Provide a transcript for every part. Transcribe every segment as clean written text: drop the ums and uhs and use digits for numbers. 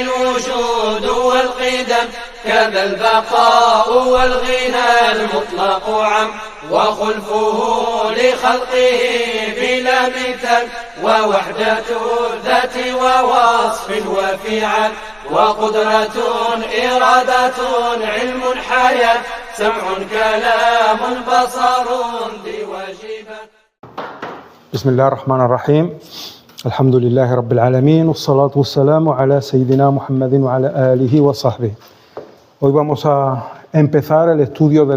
الوجود والقدم، كذا البقاء والغنى المطلق عم، وخلفه لخلقه بلا مثال، ووحدة الذات ووصف وفعل، وقدرة إرادة علم حياة، سمع كلام بصر ذي واجبات. بسم الله الرحمن الرحيم. الحمد لله رب العالمين والصلاة والسلام على سيدنا Muhammad وعلى آله وصحبه. Hoy vamos a empezar el estudio de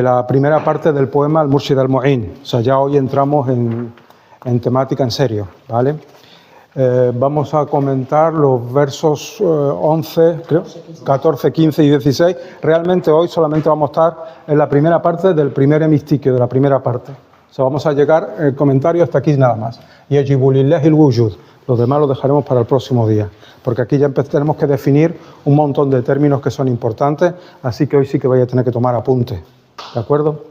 la primera parte del poema Al-Murshid Al-Mu'in. O sea, ya hoy entramos en temática en serio, ¿vale? Vamos a comentar los versos 11, creo, 14, 15 y 16. Realmente hoy solamente vamos a estar en la primera parte del primer hemistiquio, de la primera parte. O sea, vamos a llegar el comentario hasta aquí nada más. Yajibu lillahi al-wujud. Los demás lo dejaremos para el próximo día, porque aquí ya tenemos que definir un montón de términos que son importantes, así que hoy sí que vais a tener que tomar apuntes, ¿de acuerdo?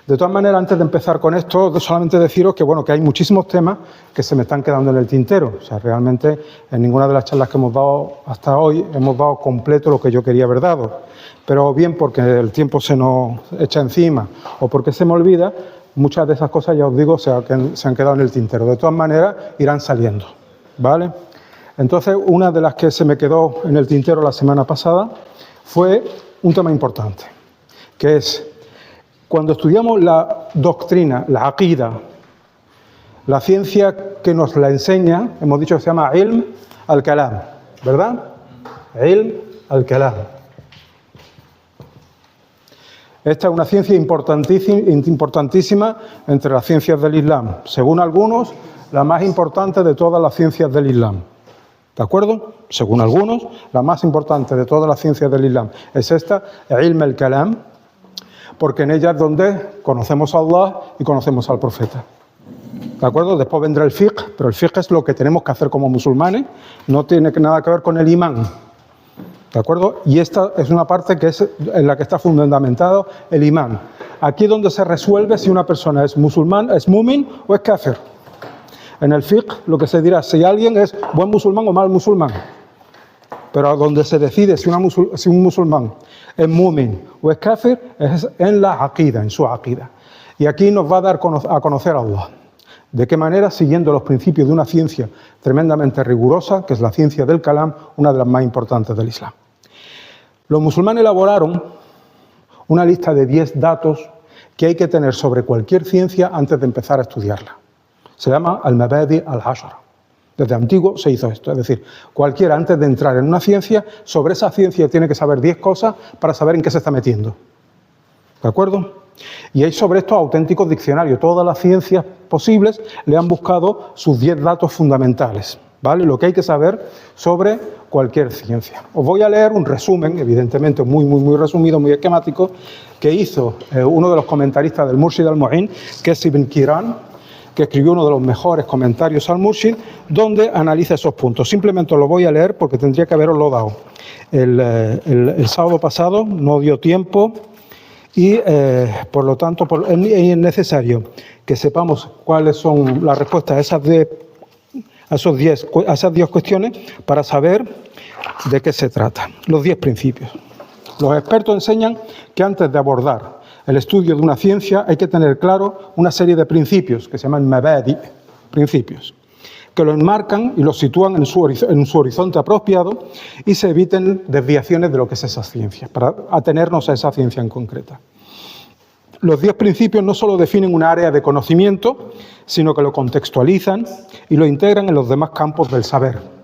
De todas maneras, antes de empezar con esto, solamente deciros que, bueno, que hay muchísimos temas que se me están quedando en el tintero. O sea, realmente en ninguna de las charlas que hemos dado hasta hoy hemos dado completo lo que yo quería haber dado. Pero bien porque el tiempo se nos echa encima o porque se me olvida, muchas de esas cosas, ya os digo, se han quedado en el tintero. De todas maneras, irán saliendo, ¿vale? Entonces, una de las que se me quedó en el tintero la semana pasada fue un tema importante, que es cuando estudiamos la doctrina, la aqida, la ciencia que nos la enseña, hemos dicho que se llama ilm al-kalam, ¿verdad? Ilm al-kalam. Esta es una ciencia importantísima entre las ciencias del Islam. Según algunos, la más importante de todas las ciencias del Islam. ¿De acuerdo? Según algunos, la más importante de todas las ciencias del Islam es esta, ilm al-kalam, porque en ella es donde conocemos a Allah y conocemos al profeta. ¿De acuerdo? Después vendrá el fiqh, pero el fiqh es lo que tenemos que hacer como musulmanes, no tiene nada que ver con el imán. ¿De acuerdo? Y esta es una parte que es en la que está fundamentado el imán. Aquí es donde se resuelve si una persona es musulmán, es mumin o es kafir. En el fiqh lo que se dirá si alguien es buen musulmán o mal musulmán. Pero donde se decide si un musulmán es mumin o es kafir es en la aqida, en su aqida. Y aquí nos va a dar a conocer a Allah. ¿De qué manera? Siguiendo los principios de una ciencia tremendamente rigurosa, que es la ciencia del kalam, una de las más importantes del Islam. Los musulmanes elaboraron una lista de 10 datos que hay que tener sobre cualquier ciencia antes de empezar a estudiarla. Se llama al-mabadi al-ashara. Desde antiguo se hizo esto, es decir, cualquiera antes de entrar en una ciencia, sobre esa ciencia tiene que saber 10 cosas para saber en qué se está metiendo. ¿De acuerdo? Y hay sobre esto auténticos diccionarios. Todas las ciencias posibles le han buscado sus 10 datos fundamentales, ¿vale? Lo que hay que saber sobre cualquier ciencia. Os voy a leer un resumen, evidentemente muy resumido, muy esquemático, que hizo uno de los comentaristas del Murshid Al-Mu'in, que es Ibn Kiran, que escribió uno de los mejores comentarios al Murshid, donde analiza esos puntos. Simplemente os lo voy a leer porque tendría que haberoslo dado. El sábado pasado no dio tiempo y, por lo tanto, es necesario que sepamos cuáles son las respuestas a esas 10 cuestiones para saber de qué se trata. Los 10 principios. Los expertos enseñan que antes de abordar el estudio de una ciencia hay que tener claro una serie de principios que se llaman mabadi, principios, que lo enmarcan y lo sitúan en su horizonte apropiado y se eviten desviaciones de lo que es esa ciencia, para atenernos a esa ciencia en concreta. Los 10 principios no solo definen una área de conocimiento, sino que lo contextualizan y lo integran en los demás campos del saber.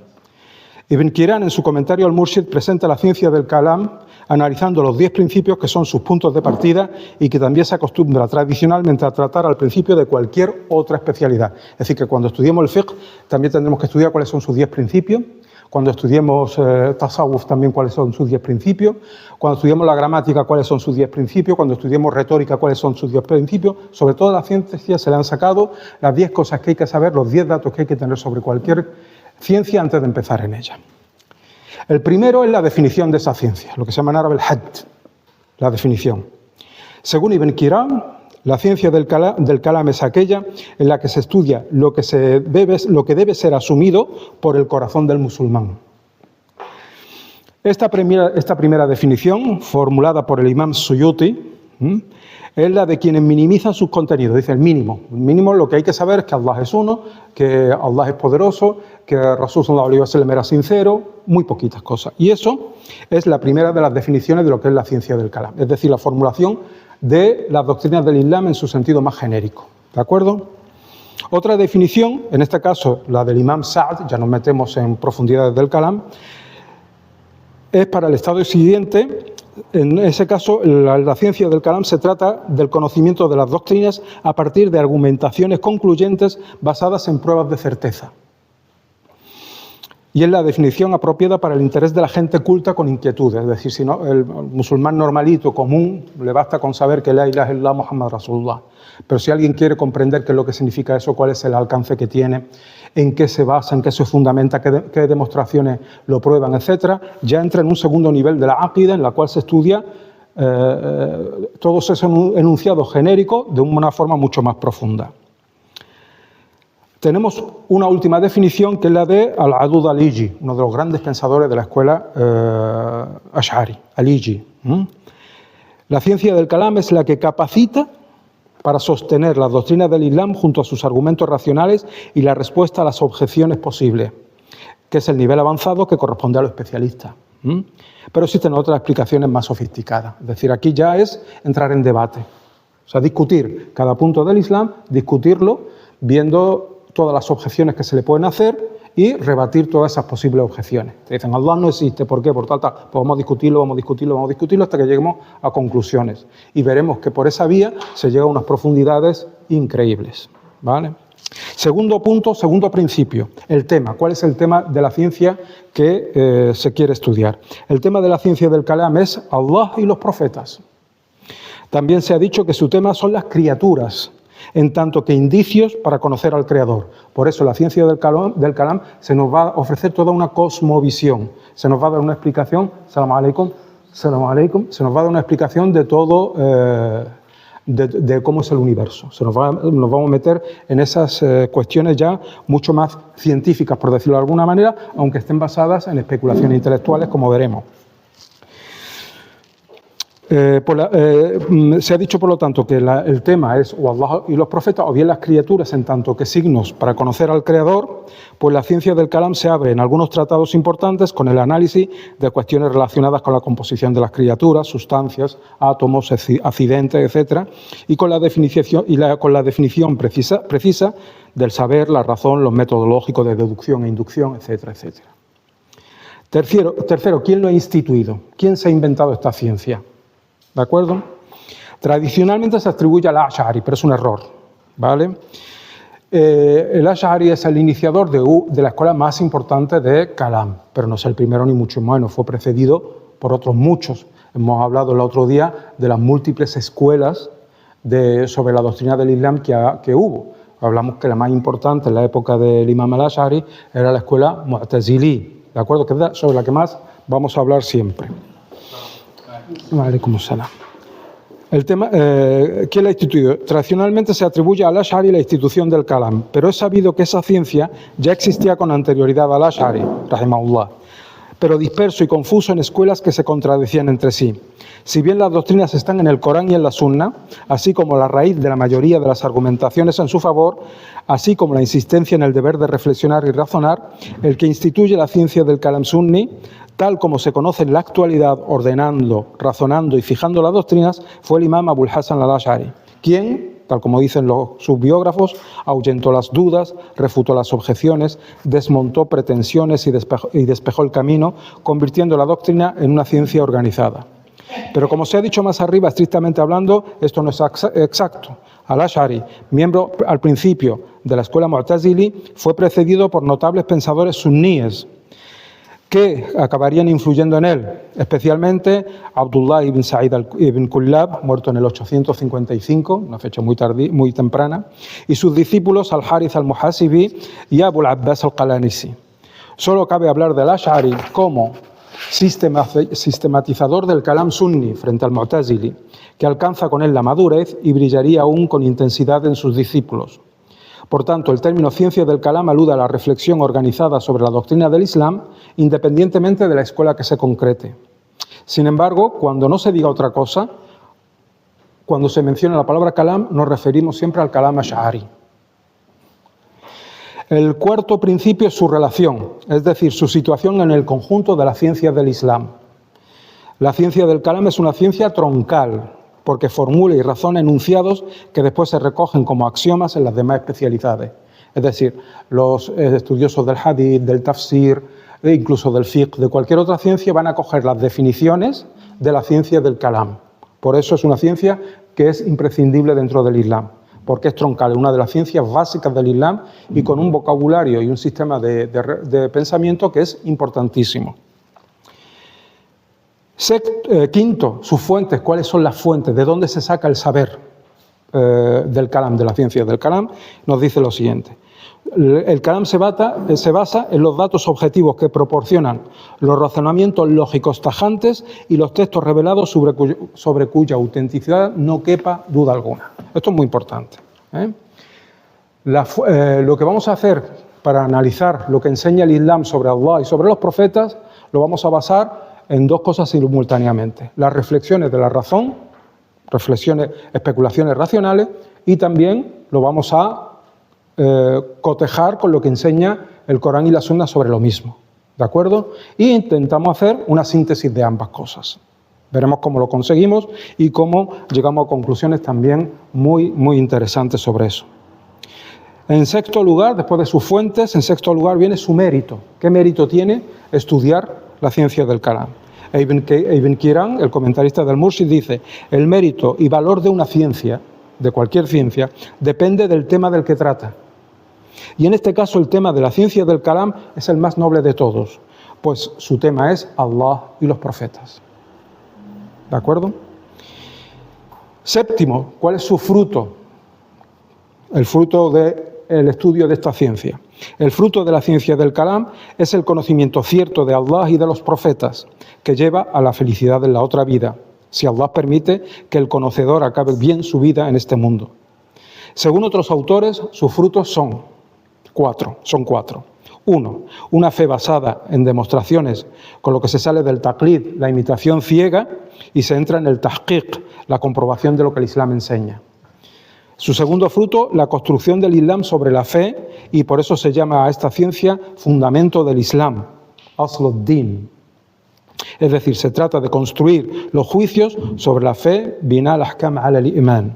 Ibn Kiran, en su comentario al Murshid, presenta la ciencia del kalam analizando los 10 principios que son sus puntos de partida y que también se acostumbra tradicionalmente a tratar al principio de cualquier otra especialidad. Es decir, que cuando estudiemos el fiqh también tendremos que estudiar cuáles son sus 10 principios, cuando estudiemos tasawuf también cuáles son sus 10 principios, cuando estudiemos la gramática cuáles son sus 10 principios, cuando estudiemos retórica cuáles son sus 10 principios. Sobre todas las ciencias se le han sacado las 10 cosas que hay que saber, los 10 datos que hay que tener sobre cualquier ciencia antes de empezar en ella. El primero es la definición de esa ciencia, lo que se llama en árabe el hadd, la definición. Según Ibn Kiran, la ciencia del kalam es aquella en la que se estudia lo que debe ser asumido por el corazón del musulmán. Esta primera definición, formulada por el imam Suyuti, es la de quienes minimizan sus contenidos. Dice el mínimo. El mínimo, lo que hay que saber es que Allah es uno, que Allah es poderoso, que Rasul sallallahu alaihi wasallam era sincero, muy poquitas cosas. Y eso es la primera de las definiciones de lo que es la ciencia del kalam, es decir, la formulación de las doctrinas del Islam en su sentido más genérico. ¿De acuerdo? Otra definición, en este caso la del imam Sa'd, ya nos metemos en profundidades del kalam, es para el estado siguiente. En ese caso, la ciencia del kalam se trata del conocimiento de las doctrinas a partir de argumentaciones concluyentes basadas en pruebas de certeza. Y es la definición apropiada para el interés de la gente culta con inquietudes. Es decir, si no, el musulmán normalito, común, le basta con saber que la ilaha illallah Muhammad Rasulullah. Pero si alguien quiere comprender qué es lo que significa eso, cuál es el alcance que tiene, en qué se basa, en qué se fundamenta, qué demostraciones lo prueban, etc., ya entra en un segundo nivel de la aqida, en la cual se estudia todos esos enunciados genéricos de una forma mucho más profunda. Tenemos una última definición, que es la de Al-Adud al-Iji, uno de los grandes pensadores de la escuela Ash'ari, al-Iji. La ciencia del kalam es la que capacita para sostener las doctrinas del Islam junto a sus argumentos racionales y la respuesta a las objeciones posibles, que es el nivel avanzado que corresponde a los especialistas. Pero existen otras explicaciones más sofisticadas. Es decir, aquí ya es entrar en debate. O sea, discutir cada punto del Islam, discutirlo, viendo todas las objeciones que se le pueden hacer y rebatir todas esas posibles objeciones. Te dicen, Allah no existe, ¿por qué? Por tal. Pues vamos a discutirlo hasta que lleguemos a conclusiones. Y veremos que por esa vía se llega a unas profundidades increíbles. ¿Vale? Segundo punto, segundo principio, el tema. ¿Cuál es el tema de la ciencia que se quiere estudiar? El tema de la ciencia del kalam es Allah y los profetas. También se ha dicho que su tema son las criaturas, en tanto que indicios para conocer al Creador. Por eso la ciencia del kalam se nos va a ofrecer toda una cosmovisión, se nos va a dar una explicación, salam alaikum, se nos va a dar una explicación de todo, de cómo es el universo. Nos vamos a meter en esas cuestiones ya mucho más científicas, por decirlo de alguna manera, aunque estén basadas en especulaciones intelectuales, como veremos. Se ha dicho, por lo tanto, que el tema es o Allah y los profetas, o bien las criaturas, en tanto que signos para conocer al Creador. Pues la ciencia del kalam se abre en algunos tratados importantes con el análisis de cuestiones relacionadas con la composición de las criaturas, sustancias, átomos, accidentes, etc., y con la definición precisa del saber, la razón, los métodos lógicos de deducción e inducción, etcétera, etcétera. Tercero, ¿quién lo ha instituido? ¿Quién se ha inventado esta ciencia? ¿De acuerdo? Tradicionalmente se atribuye al Ash'ari, pero es un error, ¿vale? El Ash'ari es el iniciador de la escuela más importante de kalam, pero no es el primero ni mucho menos, fue precedido por otros muchos. Hemos hablado el otro día de las múltiples escuelas sobre la doctrina del Islam que hubo. Hablamos que la más importante en la época del Imam al-Ash'ari era la escuela Mu'tazili, ¿de acuerdo? Que es sobre la que más vamos a hablar siempre. Alaikum salam. El tema, ¿quién la ha instituido? Tradicionalmente se atribuye al Ash'ari la institución del kalam, pero es sabido que esa ciencia ya existía con anterioridad al Ash'ari, rahimahullah, pero disperso y confuso en escuelas que se contradecían entre sí. Si bien las doctrinas están en el Corán y en la Sunna, así como la raíz de la mayoría de las argumentaciones en su favor, así como la insistencia en el deber de reflexionar y razonar, el que instituye la ciencia del kalam sunni, tal como se conoce en la actualidad, ordenando, razonando y fijando las doctrinas, fue el imam Abul Hasan al-Ash'ari, quien, tal como dicen sus biógrafos, ahuyentó las dudas, refutó las objeciones, desmontó pretensiones y despejó el camino, convirtiendo la doctrina en una ciencia organizada. Pero como se ha dicho más arriba, estrictamente hablando, esto no es exacto. Al-Ash'ari, miembro al principio de la escuela Mu'tazili, fue precedido por notables pensadores suníes que acabarían influyendo en él, especialmente Abdullah ibn Sa'id ibn Kullab, muerto en el 855, una fecha muy temprana, y sus discípulos Al-Harith al-Muhasibi y Abul Abbas al-Qalanisi. Solo cabe hablar del Ash'ari como sistematizador del kalam sunni frente al Mu'tazili, que alcanza con él la madurez y brillaría aún con intensidad en sus discípulos. Por tanto, el término ciencia del kalam alude a la reflexión organizada sobre la doctrina del Islam, independientemente de la escuela que se concrete. Sin embargo, cuando no se diga otra cosa, cuando se menciona la palabra kalam, nos referimos siempre al kalam ash'ari. El cuarto principio es su relación, es decir, su situación en el conjunto de las ciencias del Islam. La ciencia del kalam es una ciencia troncal, porque formula y razona enunciados que después se recogen como axiomas en las demás especialidades. Es decir, los estudiosos del hadith, del tafsir, e incluso del fiqh, de cualquier otra ciencia, van a coger las definiciones de la ciencia del kalam. Por eso es una ciencia que es imprescindible dentro del Islam, porque es troncal, es una de las ciencias básicas del Islam y con un vocabulario y un sistema de pensamiento que es importantísimo. Quinto, sus fuentes. ¿Cuáles son las fuentes? ¿De dónde se saca el saber del kalam, de la ciencia del kalam? Nos dice lo siguiente. El kalam se basa en los datos objetivos que proporcionan los razonamientos lógicos tajantes y los textos revelados sobre cuya autenticidad no quepa duda alguna. Esto es muy importante. Lo que vamos a hacer para analizar lo que enseña el Islam sobre Allah y sobre los profetas, lo vamos a basar en dos cosas simultáneamente: las reflexiones de la razón, especulaciones racionales, y también lo vamos a cotejar con lo que enseña el Corán y la Sunna sobre lo mismo, ¿de acuerdo? Y intentamos hacer una síntesis de ambas cosas. Veremos cómo lo conseguimos y cómo llegamos a conclusiones también muy, muy interesantes sobre eso. En sexto lugar, después de sus fuentes, en sexto lugar viene su mérito. ¿Qué mérito tiene estudiar la ciencia del kalam? Ibn Kiran, el comentarista del Murshid, dice: el mérito y valor de una ciencia, de cualquier ciencia, depende del tema del que trata. Y en este caso el tema de la ciencia del kalam es el más noble de todos, pues su tema es Allah y los profetas. ¿De acuerdo? Séptimo, ¿cuál es su fruto? El fruto del estudio de esta ciencia. El fruto de la ciencia del kalam es el conocimiento cierto de Allah y de los profetas, que lleva a la felicidad en la otra vida, si Allah permite que el conocedor acabe bien su vida en este mundo. Según otros autores, sus frutos son cuatro. Uno, una fe basada en demostraciones, con lo que se sale del taqlid, la imitación ciega, y se entra en el tahqiq, la comprobación de lo que el Islam enseña. Su segundo fruto, la construcción del Islam sobre la fe, y por eso se llama a esta ciencia fundamento del Islam, Asluddin. Es decir, se trata de construir los juicios sobre la fe, bina al-ahkam al-iman.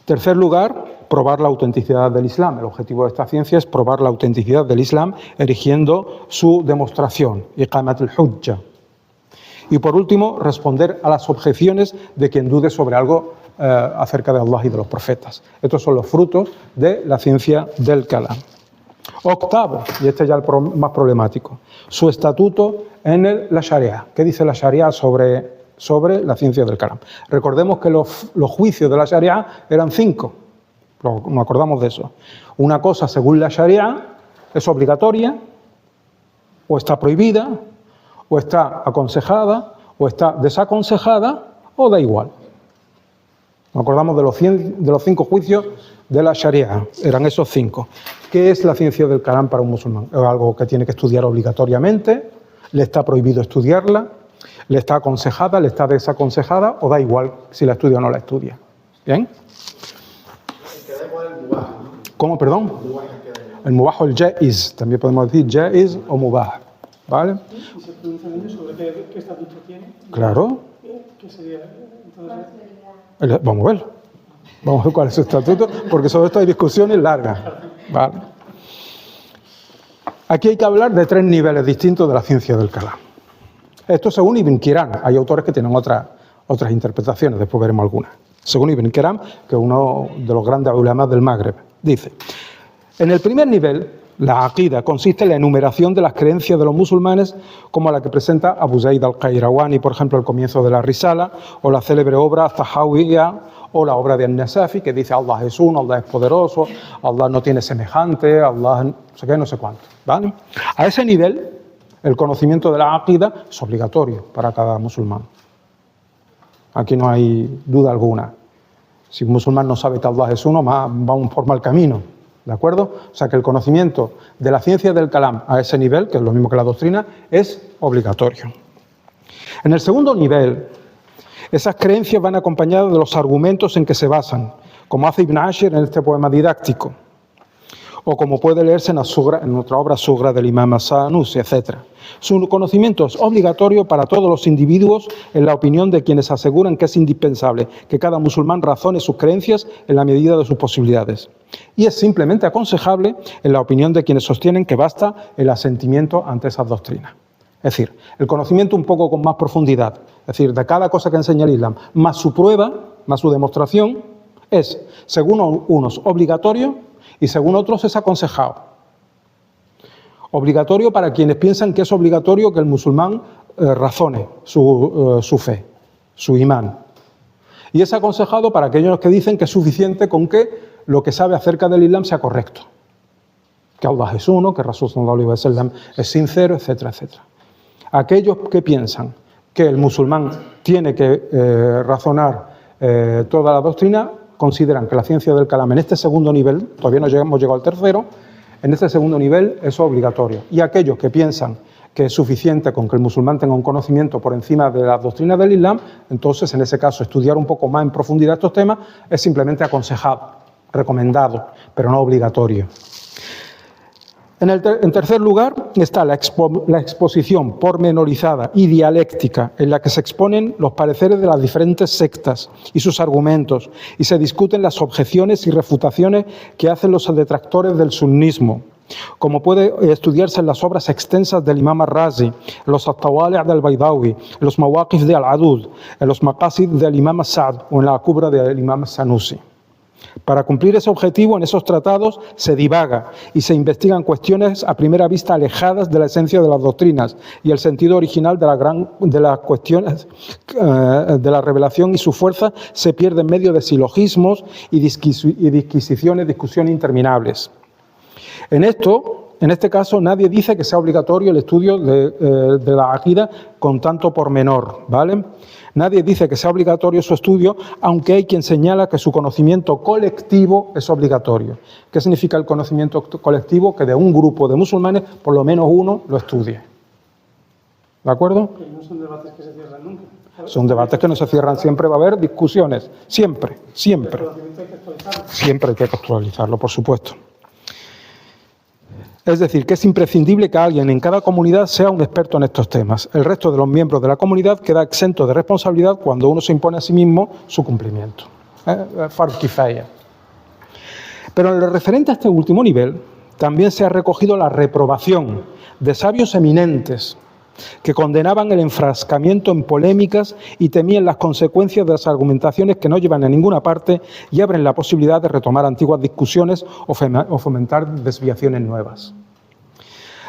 Tercer lugar, probar la autenticidad del Islam. El objetivo de esta ciencia es probar la autenticidad del Islam, erigiendo su demostración, iqamat al-hujja. Y por último, responder a las objeciones de quien dude sobre algo acerca de Allah y de los profetas. Estos son los frutos de la ciencia del kalam. Octavo, y este ya el más problemático, su estatuto en la Sharia. ¿Qué dice la Sharia sobre la ciencia del kalam? Recordemos que los juicios de la Sharia eran 5, nos acordamos de eso. Una cosa, según la Sharia, es obligatoria, o está prohibida, o está aconsejada, o está desaconsejada, o da igual. Nos acordamos de los 5 juicios de la Sharia, eran esos 5. ¿Qué es la ciencia del kalam para un musulmán? ¿Es algo que tiene que estudiar obligatoriamente? ¿Le está prohibido estudiarla? ¿Le está aconsejada? ¿Le está desaconsejada? ¿O da igual si la estudia o no la estudia? ¿Bien? ¿Cómo, perdón? El mubah o el jaiz. También podemos decir jaiz o mubah. ¿Vale? ¿Y se pregunta también sobre qué estatuto tiene? Claro. ¿Qué sería entonces? Vamos a verlo. Vamos a ver cuál es su estatuto, porque sobre esto hay discusiones largas. Vale. Aquí hay que hablar de 3 niveles distintos de la ciencia del kalam. Esto según Ibn Kiran. Hay autores que tienen otras interpretaciones, después veremos algunas. Según Ibn Kiran, que es uno de los grandes ulemas del Magreb, dice: en el primer nivel, la aqida consiste en la enumeración de las creencias de los musulmanes, como la que presenta Abu Zayd al-Qayrawani, por ejemplo, al comienzo de la Risala, o la célebre obra Tahawiyya, o la obra de An-Nasafi, que dice Allah es uno, Allah es poderoso, Allah no tiene semejante, Allah no sé qué, no sé cuánto. ¿Vale? A ese nivel, el conocimiento de la aqida es obligatorio para cada musulmán. Aquí no hay duda alguna. Si un musulmán no sabe que Allah es uno, vamos por mal camino, ¿de acuerdo? O sea que el conocimiento de la ciencia del kalam a ese nivel, que es lo mismo que la doctrina, es obligatorio. En el segundo nivel, esas creencias van acompañadas de los argumentos en que se basan, como hace Ibn Ashir en este poema didáctico, o como puede leerse en nuestra obra Sugra del Imam As-Sanusi, etc. Su conocimiento es obligatorio para todos los individuos en la opinión de quienes aseguran que es indispensable que cada musulmán razone sus creencias en la medida de sus posibilidades. Y es simplemente aconsejable en la opinión de quienes sostienen que basta el asentimiento ante esas doctrinas. Es decir, el conocimiento un poco con más profundidad, es decir, de cada cosa que enseña el Islam, más su prueba, más su demostración, es, según unos, obligatorio y según otros es aconsejado. Obligatorio para quienes piensan que es obligatorio que el musulmán razone su fe, su imán. Y es aconsejado para aquellos que dicen que es suficiente con que lo que sabe acerca del Islam sea correcto. Que Allah es uno, que Rasul sallallahu alaihi wasallam es sincero, etcétera, etcétera. Aquellos que piensan que el musulmán tiene que razonar toda la doctrina, consideran que la ciencia del kalam en este segundo nivel, todavía no hemos llegado al tercero, en este segundo nivel es obligatorio. Y aquellos que piensan que es suficiente con que el musulmán tenga un conocimiento por encima de las doctrinas del Islam, entonces en ese caso estudiar un poco más en profundidad estos temas es simplemente aconsejado, recomendado, pero no obligatorio. En tercer lugar está la exposición pormenorizada y dialéctica en la que se exponen los pareceres de las diferentes sectas y sus argumentos y se discuten las objeciones y refutaciones que hacen los detractores del sunnismo, como puede estudiarse en las obras extensas del Imam Ar-Razi, en los At-Tawali' del Baydawi, en los Mawaqif de Al-Adud, en los Maqasid del Imam As-Sa'd o en la Kubra del Imam As-Sanusi. Para cumplir ese objetivo, en esos tratados se divaga y se investigan cuestiones a primera vista alejadas de la esencia de las doctrinas y el sentido original de las cuestiones de la revelación, y su fuerza se pierde en medio de silogismos y disquisiciones, discusiones interminables. En este caso, nadie dice que sea obligatorio el estudio de la aqida con tanto pormenor, ¿vale? Nadie dice que sea obligatorio su estudio, aunque hay quien señala que su conocimiento colectivo es obligatorio. ¿Qué significa el conocimiento colectivo? Que de un grupo de musulmanes, por lo menos uno lo estudie. ¿De acuerdo? Que no son debates que se cierran nunca. Son debates que no se cierran, siempre va a haber discusiones, siempre, siempre. El conocimiento hay que actualizarlo. Siempre hay que actualizarlo, por supuesto. Es decir, que es imprescindible que alguien en cada comunidad sea un experto en estos temas. El resto de los miembros de la comunidad queda exento de responsabilidad cuando uno se impone a sí mismo su cumplimiento. Fard kifaya. Pero en lo referente a este último nivel, también se ha recogido la reprobación de sabios eminentes que condenaban el enfrascamiento en polémicas y temían las consecuencias de las argumentaciones que no llevan a ninguna parte y abren la posibilidad de retomar antiguas discusiones o fomentar desviaciones nuevas.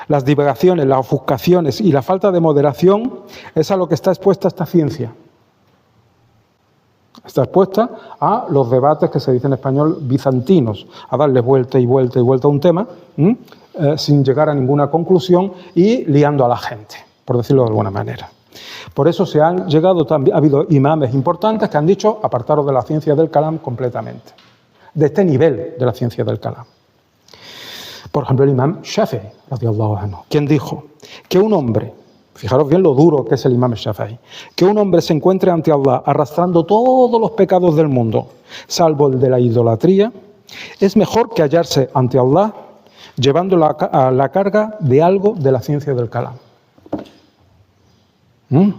Las divagaciones, las ofuscaciones y la falta de moderación es a lo que está expuesta esta ciencia. Está expuesta a los debates que se dice en español bizantinos, a darle vuelta y vuelta y vuelta a un tema sin llegar a ninguna conclusión y liando a la gente, por decirlo de alguna manera. Por eso ha habido imames importantes que han dicho apartaros de la ciencia del kalam completamente, de este nivel de la ciencia del kalam. Por ejemplo, el imam Shafi'i, radiyallahu anhu, quien dijo que un hombre, fijaros bien lo duro que es el imam Shafi'i, que un hombre se encuentre ante Allah arrastrando todos los pecados del mundo, salvo el de la idolatría, es mejor que hallarse ante Allah llevando la carga de algo de la ciencia del kalam. El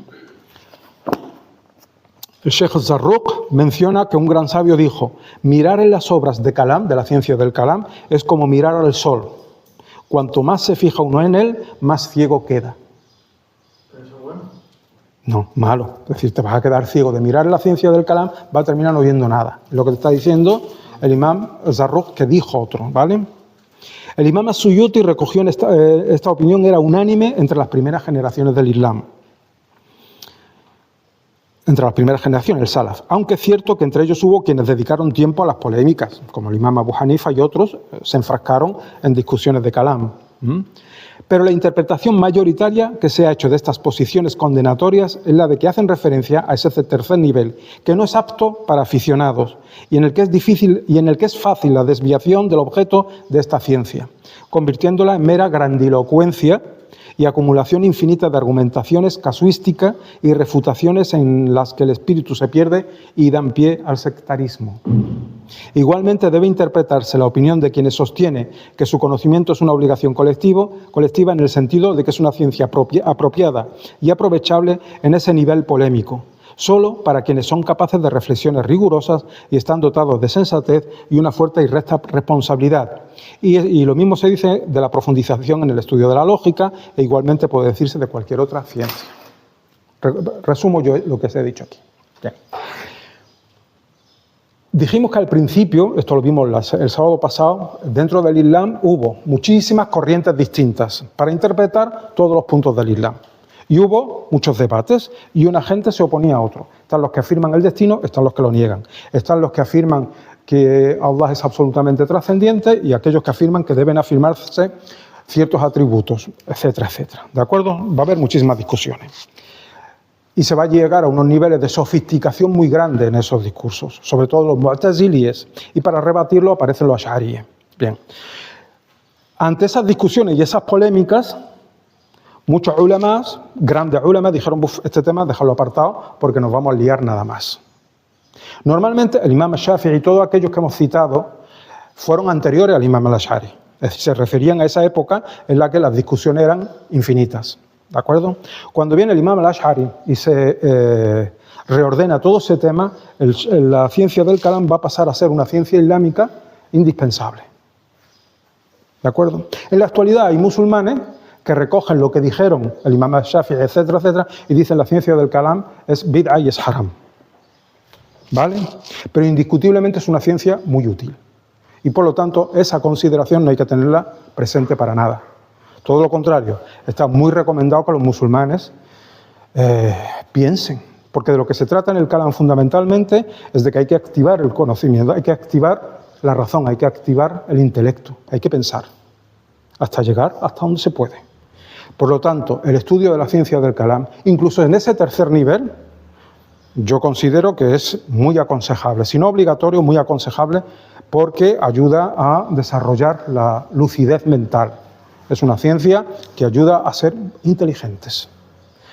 Sheikh Zarruq menciona que un gran sabio dijo: mirar en las obras de kalam, de la ciencia del kalam, es como mirar al sol. Cuanto más se fija uno en él, más ciego queda. ¿Pero eso es bueno? No, malo. Es decir, te vas a quedar ciego. De mirar en la ciencia del kalam, va a terminar no oyendo nada. Lo que te está diciendo el imam Zarruq, que dijo otro, ¿vale? El imam As-Suyuti recogió esta opinión, era unánime entre las primeras generaciones del Islam. Entre las primeras generaciones, el Salaf. Aunque es cierto que entre ellos hubo quienes dedicaron tiempo a las polémicas, como el imam Abu Hanifa y otros se enfrascaron en discusiones de kalam. Pero la interpretación mayoritaria que se ha hecho de estas posiciones condenatorias es la de que hacen referencia a ese tercer nivel, que no es apto para aficionados y en el que es difícil y en el que es fácil la desviación del objeto de esta ciencia, convirtiéndola en mera grandilocuencia y acumulación infinita de argumentaciones, casuística y refutaciones en las que el espíritu se pierde y dan pie al sectarismo. Igualmente debe interpretarse la opinión de quienes sostiene que su conocimiento es una obligación colectiva en el sentido de que es una ciencia apropiada y aprovechable en ese nivel polémico, solo para quienes son capaces de reflexiones rigurosas y están dotados de sensatez y una fuerte y recta responsabilidad. Y lo mismo se dice de la profundización en el estudio de la lógica e igualmente puede decirse de cualquier otra ciencia. Resumo yo lo que os he dicho aquí. Bien. Dijimos que al principio, esto lo vimos el sábado pasado, dentro del Islam hubo muchísimas corrientes distintas para interpretar todos los puntos del Islam. Y hubo muchos debates y una gente se oponía a otro. Están los que afirman el destino, están los que lo niegan. Están los que afirman que Allah es absolutamente trascendiente y aquellos que afirman que deben afirmarse ciertos atributos, etcétera, etcétera. ¿De acuerdo? Va a haber muchísimas discusiones. Y se va a llegar a unos niveles de sofisticación muy grandes en esos discursos, sobre todo los mu'tazilíes, y para rebatirlo aparecen los ash'aríes. Bien. Ante esas discusiones y esas polémicas, muchos ulemas, grandes ulemas, dijeron, este tema déjalo apartado porque nos vamos a liar nada más. Normalmente el imam al-Shafi'i y todos aquellos que hemos citado fueron anteriores al imam al-Ash'ari. Es decir, se referían a esa época en la que las discusiones eran infinitas. ¿De acuerdo? Cuando viene el imam al-Ash'ari y se reordena todo ese tema, la ciencia del Kalam va a pasar a ser una ciencia islámica indispensable. ¿De acuerdo? En la actualidad hay musulmanes que recogen lo que dijeron el imam al-Shafi'i, etcétera, etcétera, y dicen la ciencia del Kalam es bid'a y es haram. ¿Vale? Pero indiscutiblemente es una ciencia muy útil. Y por lo tanto, esa consideración no hay que tenerla presente para nada. Todo lo contrario, está muy recomendado que los musulmanes piensen, porque de lo que se trata en el Kalam fundamentalmente es de que hay que activar el conocimiento, hay que activar la razón, hay que activar el intelecto, hay que pensar, hasta llegar hasta donde se puede. Por lo tanto, el estudio de la ciencia del Kalam, incluso en ese tercer nivel, yo considero que es muy aconsejable, si no obligatorio, muy aconsejable, porque ayuda a desarrollar la lucidez mental. Es una ciencia que ayuda a ser inteligentes,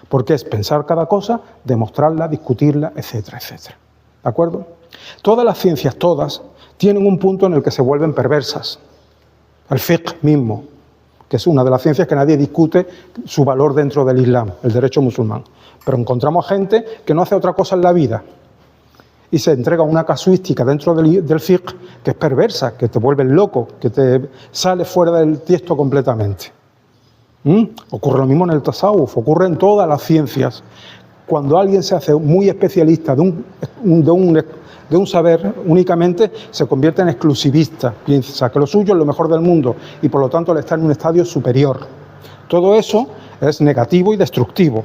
porque es pensar cada cosa, demostrarla, discutirla, etcétera, etcétera. ¿De acuerdo? Todas las ciencias, todas, tienen un punto en el que se vuelven perversas. El fiqh mismo, que es una de las ciencias que nadie discute su valor dentro del Islam, el derecho musulmán. Pero encontramos gente que no hace otra cosa en la vida y se entrega una casuística dentro del fiqh que es perversa, que te vuelve loco, que te sale fuera del tiesto completamente. Ocurre lo mismo en el tasawuf, ocurre en todas las ciencias. Cuando alguien se hace muy especialista de un saber únicamente, se convierte en exclusivista, piensa que lo suyo es lo mejor del mundo y por lo tanto le está en un estadio superior. Todo eso es negativo y destructivo.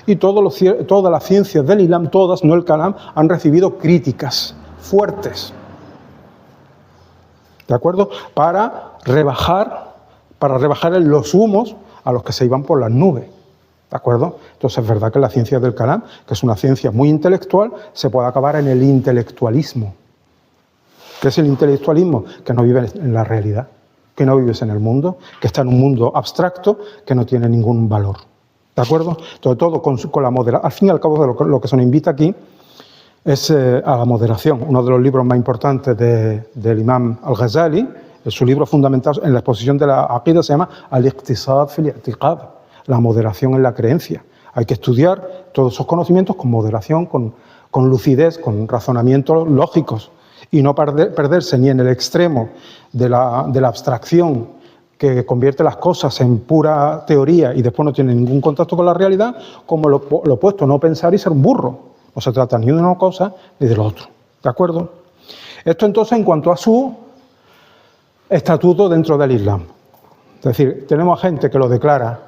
Y todas las ciencias del Islam, todas, no el Kalam, han recibido críticas fuertes, ¿de acuerdo? Para rebajar los humos a los que se iban por las nubes, ¿de acuerdo? Entonces es verdad que la ciencia del Kalam, que es una ciencia muy intelectual, se puede acabar en el intelectualismo. ¿Qué es el intelectualismo? Que no vive en la realidad, que no vives en el mundo, que está en un mundo abstracto que no tiene ningún valor. ¿De acuerdo? Sobre todo con la moderación. Al fin y al cabo, lo que se nos invita aquí es a la moderación. Uno de los libros más importantes del imam al-Ghazali, su libro fundamental en la exposición de la Aqida, se llama Al-Iqtisad fil I'tiqad, la moderación en la creencia. Hay que estudiar todos esos conocimientos con moderación, con lucidez, con razonamientos lógicos y no perderse ni en el extremo de la abstracción que convierte las cosas en pura teoría y después no tiene ningún contacto con la realidad, como lo opuesto, no pensar y ser un burro. No se trata ni de una cosa ni de lo otro. ¿De acuerdo? Esto entonces en cuanto a su estatuto dentro del Islam. Es decir, tenemos gente que lo declara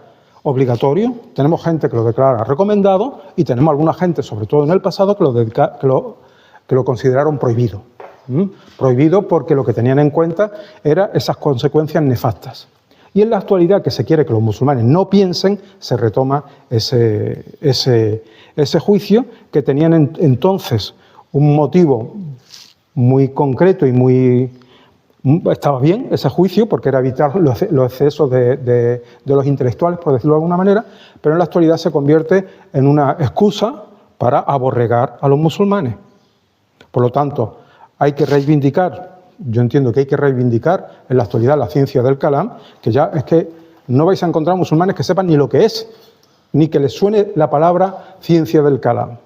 obligatorio, tenemos gente que lo declara recomendado y tenemos alguna gente, sobre todo en el pasado, que lo consideraron prohibido. Prohibido porque lo que tenían en cuenta eran esas consecuencias nefastas. Y en la actualidad, que se quiere que los musulmanes no piensen, se retoma ese juicio, que tenían entonces un motivo muy concreto y muy... Estaba bien ese juicio, porque era evitar los excesos de los intelectuales, por decirlo de alguna manera, pero en la actualidad se convierte en una excusa para aborregar a los musulmanes. Por lo tanto, hay que reivindicar, yo entiendo que hay que reivindicar en la actualidad la ciencia del kalam, que ya es que no vais a encontrar musulmanes que sepan ni lo que es, ni que les suene la palabra ciencia del kalam,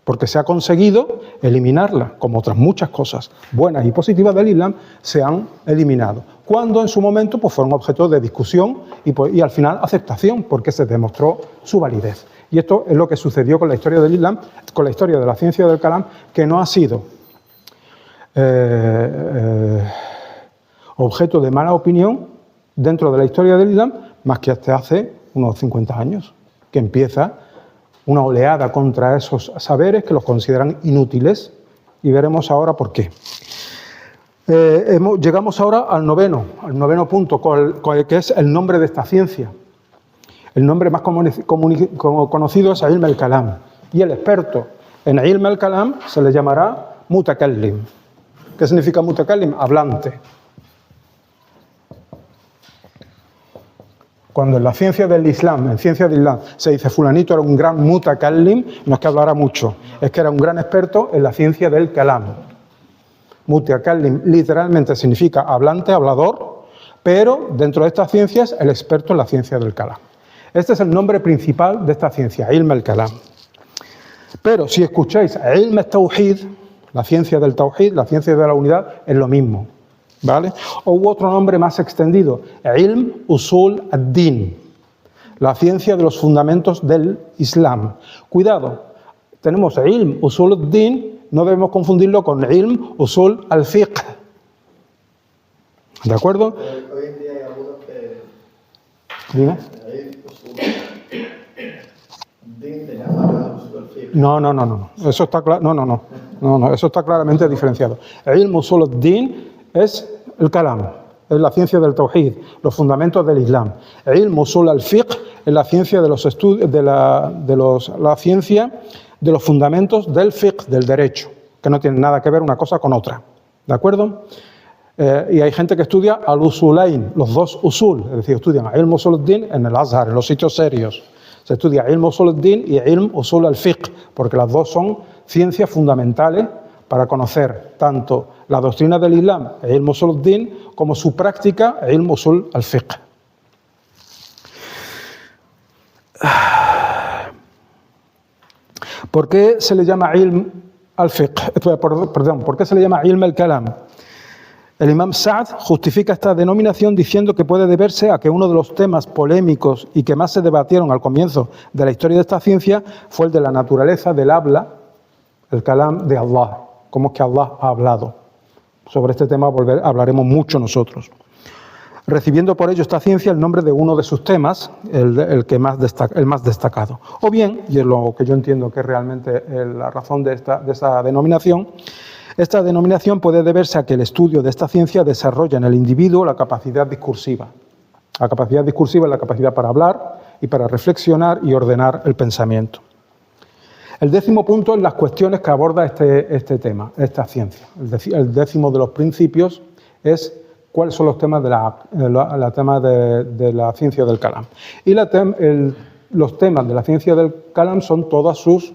porque se ha conseguido eliminarla, como otras muchas cosas buenas y positivas del Islam se han eliminado, cuando en su momento pues, fueron objeto de discusión y al final aceptación, porque se demostró su validez. Y esto es lo que sucedió con la historia del Islam, con la historia de la ciencia del kalam, que no ha sido objeto de mala opinión dentro de la historia del Islam, más que hasta hace unos 50 años, que empieza una oleada contra esos saberes que los consideran inútiles, y veremos ahora por qué. Llegamos ahora al noveno punto, que es el nombre de esta ciencia. El nombre más conocido es Ilm al-Kalam, y el experto en Ilm al-Kalam se le llamará Mutakallim. ¿Qué significa Mutakallim? Hablante. Cuando en la ciencia del Islam, se dice fulanito era un gran Mutakallim, no es que hablara mucho, es que era un gran experto en la ciencia del Kalam. Mutakallim literalmente significa hablante, hablador, pero dentro de estas ciencias el experto en la ciencia del Kalam. Este es el nombre principal de esta ciencia, Ilm al-Kalam. Pero si escucháis Ilm al-Tawhid, la ciencia del Tawhid, la ciencia de la unidad, es lo mismo, ¿vale? O hubo otro nombre más extendido, Ilm Usul ad-Din, la ciencia de los fundamentos del Islam. Cuidado, tenemos Ilm Usul ad-Din, no debemos confundirlo con Ilm Usul al-Fiqh. ¿De acuerdo? Hoy en día hay algunos que... Dime. No. Eso está claro. No. Eso está claramente diferenciado. El Ilm Usul ad-Din es el Kalam, es la ciencia del Tawhid, los fundamentos del Islam. El Ilm Usul al-Fiqh es la ciencia de los estudios, la ciencia de los fundamentos del fiqh, del derecho, que no tienen nada que ver una cosa con otra. ¿De acuerdo? Y hay gente que estudia al-Usulain, los dos usul, es decir, estudian Ilm Usul ad-Din en el Azhar, en los sitios serios. Se estudia Ilm Usul ad-Din y Ilm Usul al-Fiqh, porque las dos son ciencias fundamentales para conocer tanto la doctrina del Islam, Ilm Usul ad-Din, como su práctica, Ilm Usul al-Fiqh. ¿Por qué se le llama Ilm al-Fiqh? Perdón, ¿por qué se le llama Ilm al-Kalam? El imam Sa'd justifica esta denominación diciendo que puede deberse a que uno de los temas polémicos y que más se debatieron al comienzo de la historia de esta ciencia fue el de la naturaleza del habla, el kalam de Allah, cómo es que Allah ha hablado. Sobre este tema hablaremos mucho nosotros. Recibiendo por ello esta ciencia el nombre de uno de sus temas, el más destacado. O bien, y es lo que yo entiendo que es realmente la razón de esa denominación, esta denominación puede deberse a que el estudio de esta ciencia desarrolla en el individuo la capacidad discursiva. La capacidad discursiva es la capacidad para hablar y para reflexionar y ordenar el pensamiento. El 10º punto es las cuestiones que aborda este tema, esta ciencia. El 10º de los principios es cuáles son los temas de la ciencia del Kalam. Y los temas de la ciencia del Kalam son todas sus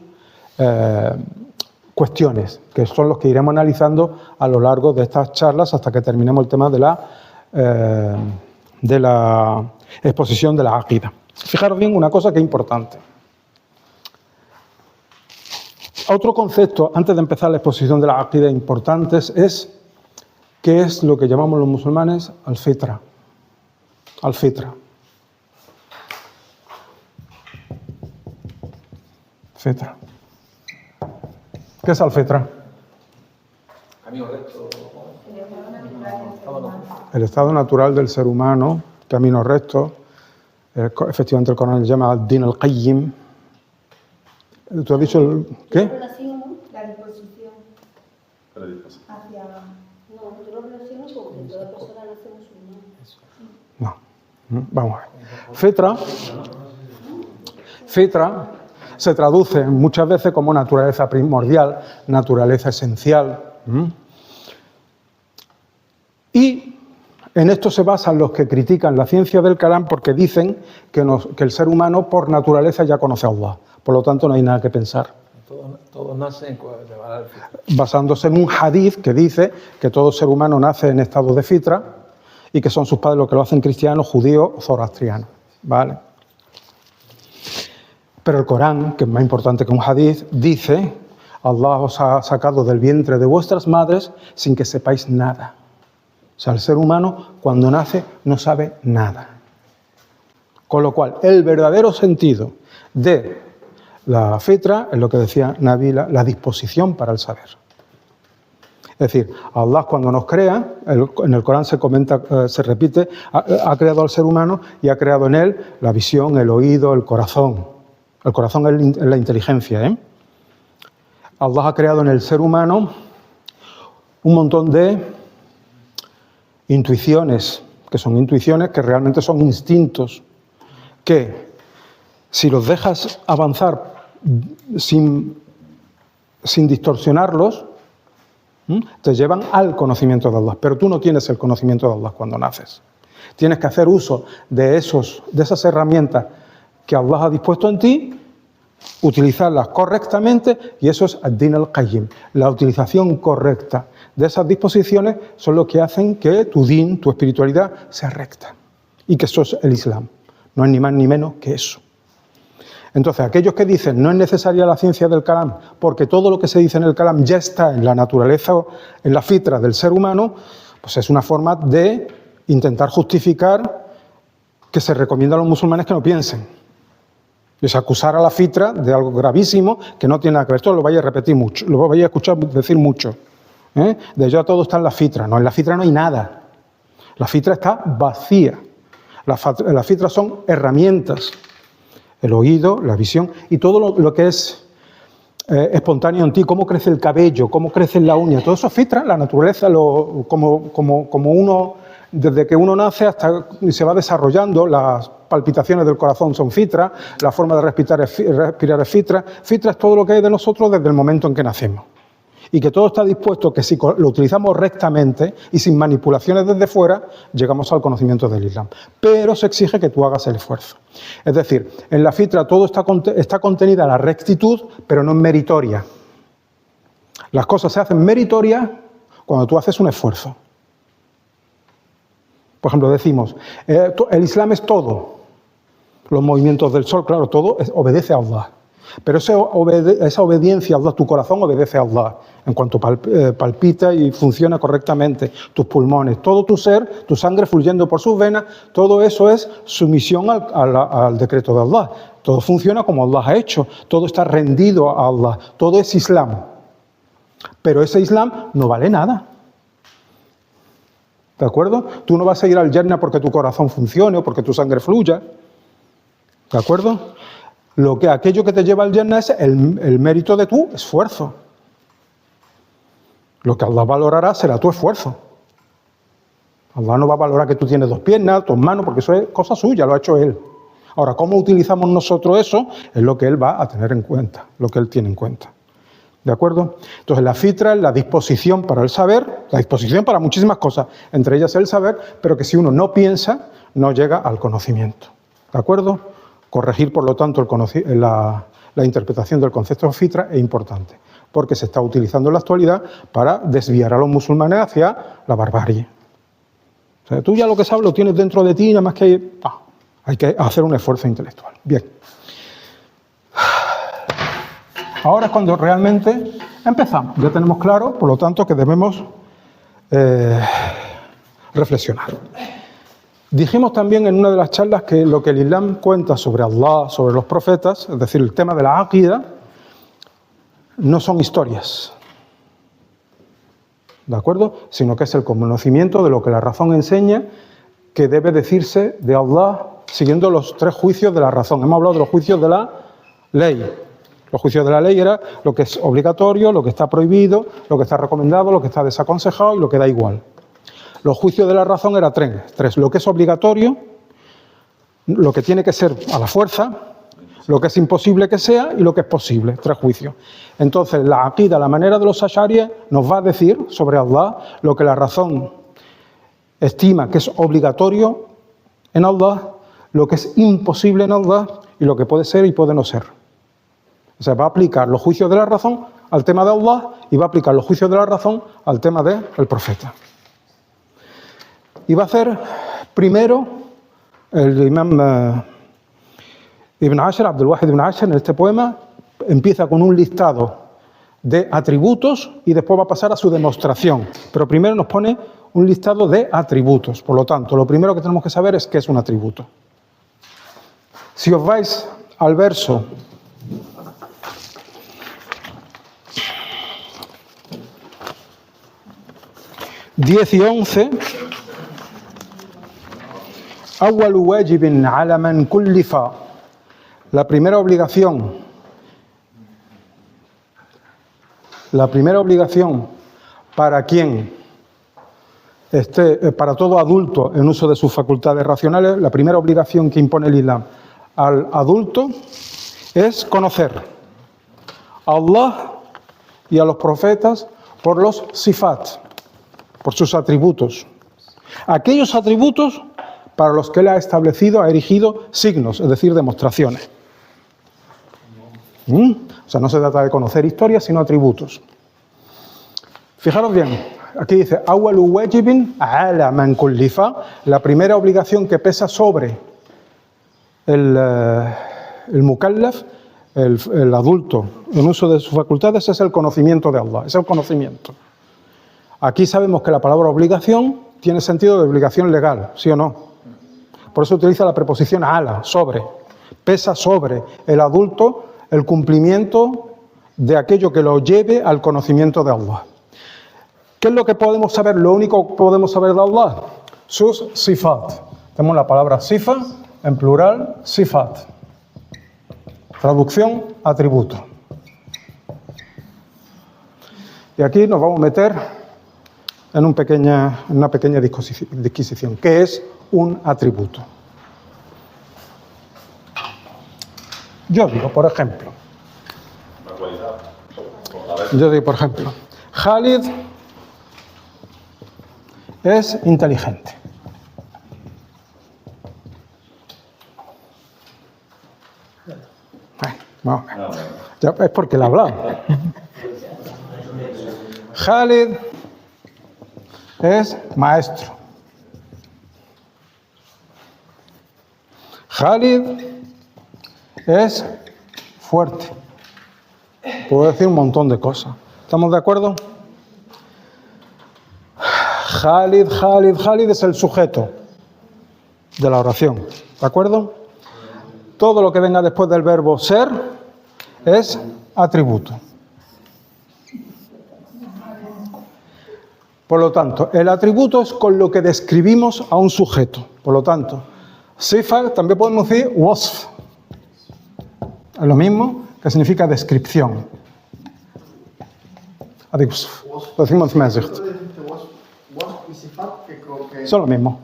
cuestiones, que son los que iremos analizando a lo largo de estas charlas hasta que terminemos el tema de la exposición de la Aqida. Fijaros bien una cosa que es importante. Otro concepto, antes de empezar la exposición de la Aqida importantes, es qué es lo que llamamos los musulmanes al-Fitra. Al-Fitra. Fitra. ¿Qué es al-Fitra? Camino recto. El estado natural del ser humano, camino recto. Efectivamente el Corán le llama al-Din al-Qayyim. ¿Tú has dicho qué? La disposición hacia... No, yo lo relaciono con que toda persona nace musulmana. No. Vamos a ver. Fitra se traduce muchas veces como naturaleza primordial, naturaleza esencial. Y en esto se basan los que critican la ciencia del Kalam porque dicen que el ser humano por naturaleza ya conoce a Allah. Por lo tanto, no hay nada que pensar. Todos nacen basándose en un hadith que dice que todo ser humano nace en estado de fitra y que son sus padres los que lo hacen cristianos, judíos o zoroastrianos. ¿Vale? Pero el Corán, que es más importante que un hadith, dice: Allah os ha sacado del vientre de vuestras madres sin que sepáis nada. O sea, el ser humano cuando nace no sabe nada. Con lo cual, el verdadero sentido de la fitra es lo que decía Nabila, la disposición para el saber. Es decir, Allah cuando nos crea, en el Corán se comenta, se repite, ha creado al ser humano y ha creado en él la visión, el oído, el corazón. El corazón es la inteligencia, ¿eh? Allah ha creado en el ser humano un montón de intuiciones, que son intuiciones que realmente son instintos, que si los dejas avanzar sin distorsionarlos, te llevan al conocimiento de Allah. Pero tú no tienes el conocimiento de Allah cuando naces. Tienes que hacer uso de esas herramientas que Allah ha dispuesto en ti, utilizarlas correctamente, y eso es ad-din al-qayyim. La utilización correcta de esas disposiciones son lo que hacen que tu din, tu espiritualidad, sea recta. Y que eso es el Islam. No es ni más ni menos que eso. Entonces, aquellos que dicen no es necesaria la ciencia del Kalam porque todo lo que se dice en el Kalam ya está en la naturaleza, en la fitra del ser humano, pues es una forma de intentar justificar que se recomienda a los musulmanes que no piensen. Es acusar a la fitra de algo gravísimo que no tiene nada que ver. Esto lo vais a repetir mucho, lo vais a escuchar decir mucho. De ya todo está en la fitra. No, en la fitra no hay nada. La fitra está vacía. La fitra son herramientas. El oído, la visión y todo lo que es espontáneo en ti, cómo crece el cabello, cómo crece la uña, todo eso es fitra, la naturaleza, como uno, desde que uno nace hasta se va desarrollando, las palpitaciones del corazón son fitra, la forma de respirar es fitra. Fitra es todo lo que hay de nosotros desde el momento en que nacemos. Y que todo está dispuesto, que si lo utilizamos rectamente y sin manipulaciones desde fuera, llegamos al conocimiento del Islam. Pero se exige que tú hagas el esfuerzo. Es decir, en la fitra todo está contenida la rectitud, pero no en meritoria. Las cosas se hacen meritorias cuando tú haces un esfuerzo. Por ejemplo, decimos, el Islam es todo. Los movimientos del sol, claro, todo obedece a Allah. Pero esa obediencia a Allah, tu corazón obedece a Allah en cuanto palpita y funciona correctamente, tus pulmones, todo tu ser, tu sangre fluyendo por sus venas, todo eso es sumisión al decreto de Allah. Todo funciona como Allah ha hecho, todo está rendido a Allah, todo es Islam. Pero ese Islam no vale nada. ¿De acuerdo? Tú no vas a ir al Jannah porque tu corazón funcione o porque tu sangre fluya. ¿De acuerdo? Aquello que te lleva al Jannah es el mérito de tu esfuerzo. Lo que Allah valorará será tu esfuerzo. Allah no va a valorar que tú tienes dos piernas, dos manos, porque eso es cosa suya, lo ha hecho Él. Ahora, ¿cómo utilizamos nosotros eso? Es lo que Él va a tener en cuenta, lo que Él tiene en cuenta. ¿De acuerdo? Entonces, la fitra es la disposición para el saber, la disposición para muchísimas cosas, entre ellas el saber, pero que si uno no piensa, no llega al conocimiento. ¿De acuerdo? Corregir, por lo tanto, la interpretación del concepto de fitra es importante, porque se está utilizando en la actualidad para desviar a los musulmanes hacia la barbarie. O sea, tú ya lo que sabes lo tienes dentro de ti, nada más que hay que hacer un esfuerzo intelectual. Bien. Ahora es cuando realmente empezamos. Ya tenemos claro, por lo tanto, que debemos reflexionar. Dijimos también en una de las charlas que lo que el Islam cuenta sobre Allah, sobre los profetas, es decir, el tema de la aqida, no son historias, ¿de acuerdo? Sino que es el conocimiento de lo que la razón enseña que debe decirse de Allah siguiendo los tres juicios de la razón. Hemos hablado de los juicios de la ley. Los juicios de la ley era lo que es obligatorio, lo que está prohibido, lo que está recomendado, lo que está desaconsejado y lo que da igual. Los juicios de la razón eran tres. Lo que es obligatorio, lo que tiene que ser a la fuerza, lo que es imposible que sea y lo que es posible, 3 juicios. Entonces, la aqida, la manera de los ash'aríes, nos va a decir sobre Allah lo que la razón estima que es obligatorio en Allah, lo que es imposible en Allah y lo que puede ser y puede no ser. O sea, va a aplicar los juicios de la razón al tema de Allah y va a aplicar los juicios de la razón al tema del profeta. Y va a hacer primero el imam Ibn Ashar, Abdul Wahid Ibn Ashar, en este poema, empieza con un listado de atributos y después va a pasar a su demostración. Pero primero nos pone un listado de atributos. Por lo tanto, lo primero que tenemos que saber es qué es un atributo. Si os vais al verso 10 y 11, أول واجب على من كلف, la primera obligación para quien esté, para todo adulto en uso de sus facultades racionales, la primera obligación que impone el Islam al adulto es conocer a Allah y a los profetas por los sifat, por sus atributos. Aquellos atributos para los que Él ha establecido, ha erigido signos, es decir, demostraciones. O sea, no se trata de conocer historias, sino atributos. Fijaros bien, aquí dice, awwalu wajibin ala man kullifa, la primera obligación que pesa sobre el mukallaf, el adulto en uso de sus facultades, es el conocimiento de Allah, es el conocimiento. Aquí sabemos que la palabra obligación tiene sentido de obligación legal, ¿sí o no? Por eso utiliza la preposición ala, sobre. Pesa sobre el adulto el cumplimiento de aquello que lo lleve al conocimiento de Allah. ¿Qué es lo que podemos saber? Lo único que podemos saber de Allah, sus sifat. Tenemos la palabra sifa, en plural, sifat. Traducción, atributo. Y aquí nos vamos a meter en una pequeña disquisición. ¿Qué es un atributo? Yo digo, por ejemplo, Khalid es inteligente. Vamos a ver. Ya es porque le he hablado. Khalid es maestro. Khalid es fuerte. Puedo decir un montón de cosas. ¿Estamos de acuerdo? Khalid es el sujeto de la oración. ¿De acuerdo? Todo lo que venga después del verbo ser es atributo. Por lo tanto, el atributo es con lo que describimos a un sujeto. Por lo tanto, sifa también podemos decir wasf. Es lo mismo que significa descripción. Lo decimos en son lo mismo.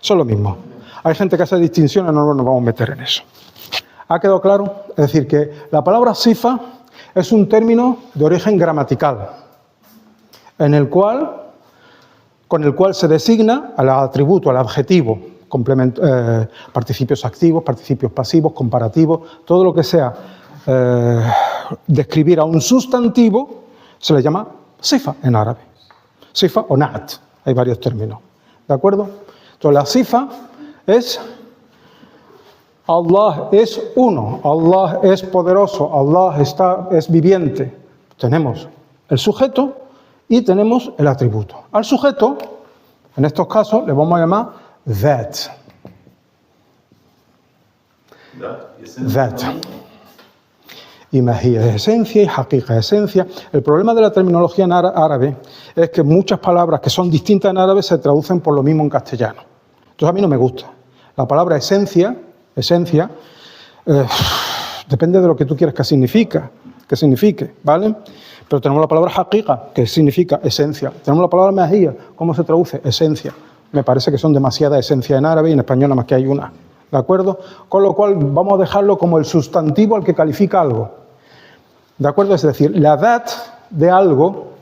Son lo mismo. Hay gente que hace distinciones, no nos vamos a meter en eso. ¿Ha quedado claro? Es decir, que la palabra sifa es un término de origen gramatical, con el cual se designa al atributo, al adjetivo, participios activos, participios pasivos, comparativos, todo lo que sea describir a un sustantivo se le llama sifa en árabe. Sifa o na'at, hay varios términos. ¿De acuerdo? Entonces la sifa es Allah es uno, Allah es poderoso, Allah es viviente. Tenemos el sujeto y tenemos el atributo. Al sujeto, en estos casos, le vamos a llamar that. That. Y mahiyya es esencia y haqiqa es esencia. El problema de la terminología en árabe es que muchas palabras que son distintas en árabe se traducen por lo mismo en castellano. Entonces a mí no me gusta. La palabra esencia, depende de lo que tú quieras que signifique, ¿vale? Pero tenemos la palabra haqiqa, que significa esencia. Tenemos la palabra mahiyya, ¿cómo se traduce? Esencia. Me parece que son demasiada esencia en árabe y en español nada más que hay una. ¿De acuerdo? Con lo cual vamos a dejarlo como el sustantivo al que califica algo. ¿De acuerdo? Es decir, la dat de algo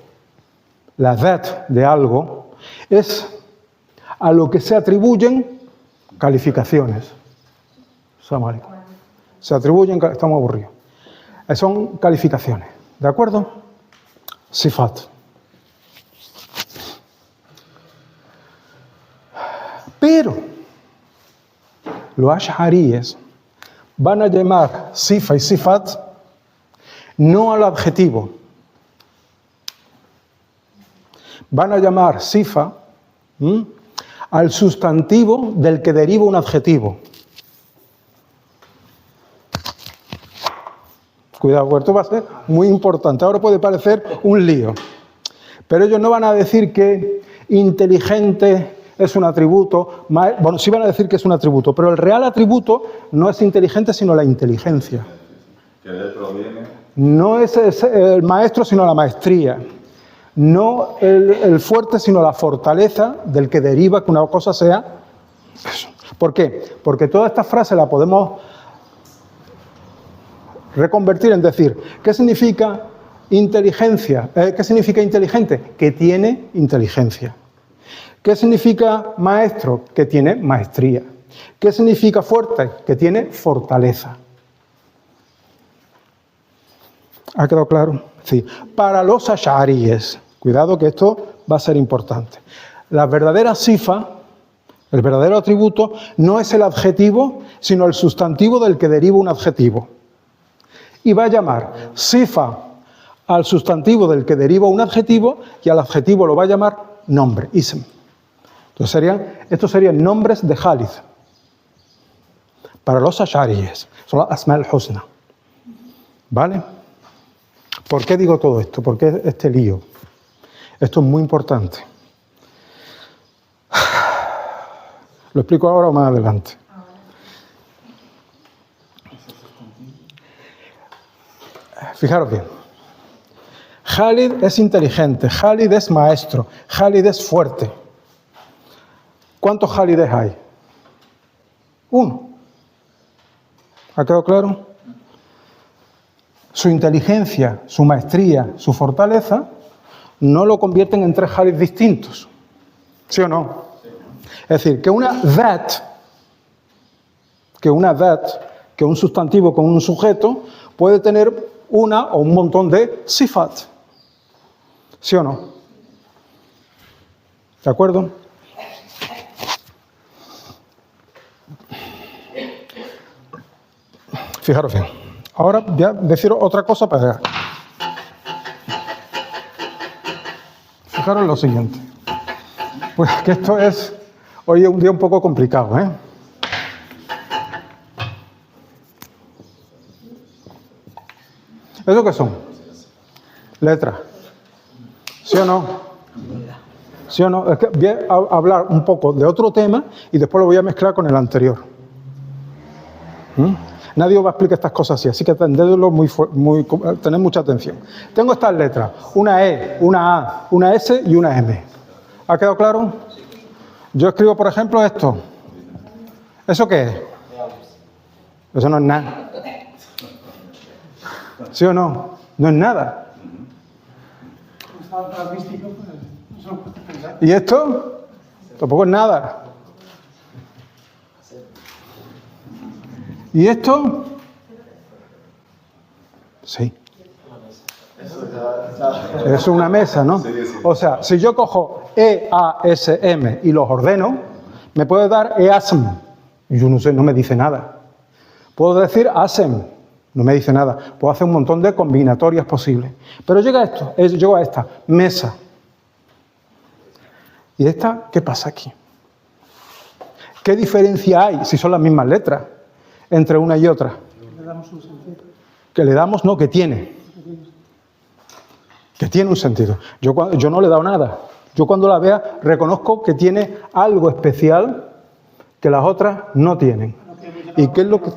es a lo que se atribuyen calificaciones. Se atribuyen, estamos aburridos. Son calificaciones. ¿De acuerdo? Sifat. Pero los ash'aríes van a llamar sifa y sifat no al adjetivo. Van a llamar sifa al sustantivo del que deriva un adjetivo. Cuidado, porque esto va a ser muy importante. Ahora puede parecer un lío. Pero ellos no van a decir que inteligente es un atributo. Bueno, sí van a decir que es un atributo, pero el real atributo no es inteligente, sino la inteligencia. Que de él proviene. No es el maestro, sino la maestría. No el fuerte, sino la fortaleza del que deriva que una cosa sea eso. ¿Por qué? Porque toda esta frase la podemos reconvertir en decir, ¿qué significa inteligencia? ¿Qué significa inteligente? Que tiene inteligencia. ¿Qué significa maestro? Que tiene maestría. ¿Qué significa fuerte? Que tiene fortaleza. ¿Ha quedado claro? Sí. Para los ash'aríes, cuidado que esto va a ser importante. La verdadera sifa, el verdadero atributo, no es el adjetivo, sino el sustantivo del que deriva un adjetivo. Y va a llamar sifa al sustantivo del que deriva un adjetivo y al adjetivo lo va a llamar nombre, ism. Entonces estos serían nombres de Khalid. Para los ash'aríes, son las asma al-husna. ¿Vale? ¿Por qué digo todo esto? ¿Por qué este lío? Esto es muy importante. Lo explico ahora o más adelante. Fijaros bien. Khalid es inteligente, Khalid es maestro, Khalid es fuerte. ¿Cuántos Khalides hay? Uno. ¿Ha quedado claro? Su inteligencia, su maestría, su fortaleza no lo convierten en tres Khalid distintos. ¿Sí o no? Es decir, que una that, que un sustantivo con un sujeto, puede tener una o un montón de sifat. ¿Sí o no? ¿De acuerdo? Fijaros bien. Ahora voy a decir otra cosa para... Fijaros lo siguiente. Pues que esto es... Hoy es un día un poco complicado, ¿eh? ¿Eso qué son? Letras. ¿Sí o no? ¿Sí o no? Es que voy a hablar un poco de otro tema y después lo voy a mezclar con el anterior. Nadie os va a explicar estas cosas así que atendedlo tened mucha atención. Tengo estas letras, una E, una A, una S y una M. ¿Ha quedado claro? Yo escribo, por ejemplo, esto. ¿Eso qué es? Eso no es nada. ¿Sí o no? No es nada. ¿Y esto? Tampoco es nada. ¿Y esto? Sí. Es una mesa, ¿no? O sea, si yo cojo E, A, S, M y los ordeno, me puede dar EASM. Yo no sé, no me dice nada. Puedo decir ASEM, no me dice nada. Puedo hacer un montón de combinatorias posibles. Pero llega esto, llego a esta, mesa. ¿Y esta qué pasa aquí? ¿Qué diferencia hay si son las mismas letras entre una y otra? Le damos un sentido. Que le damos, no, que tiene. Que tiene un sentido. Yo no le he dado nada. Yo cuando la vea reconozco que tiene algo especial que las otras no tienen. ¿Y qué es lo que...?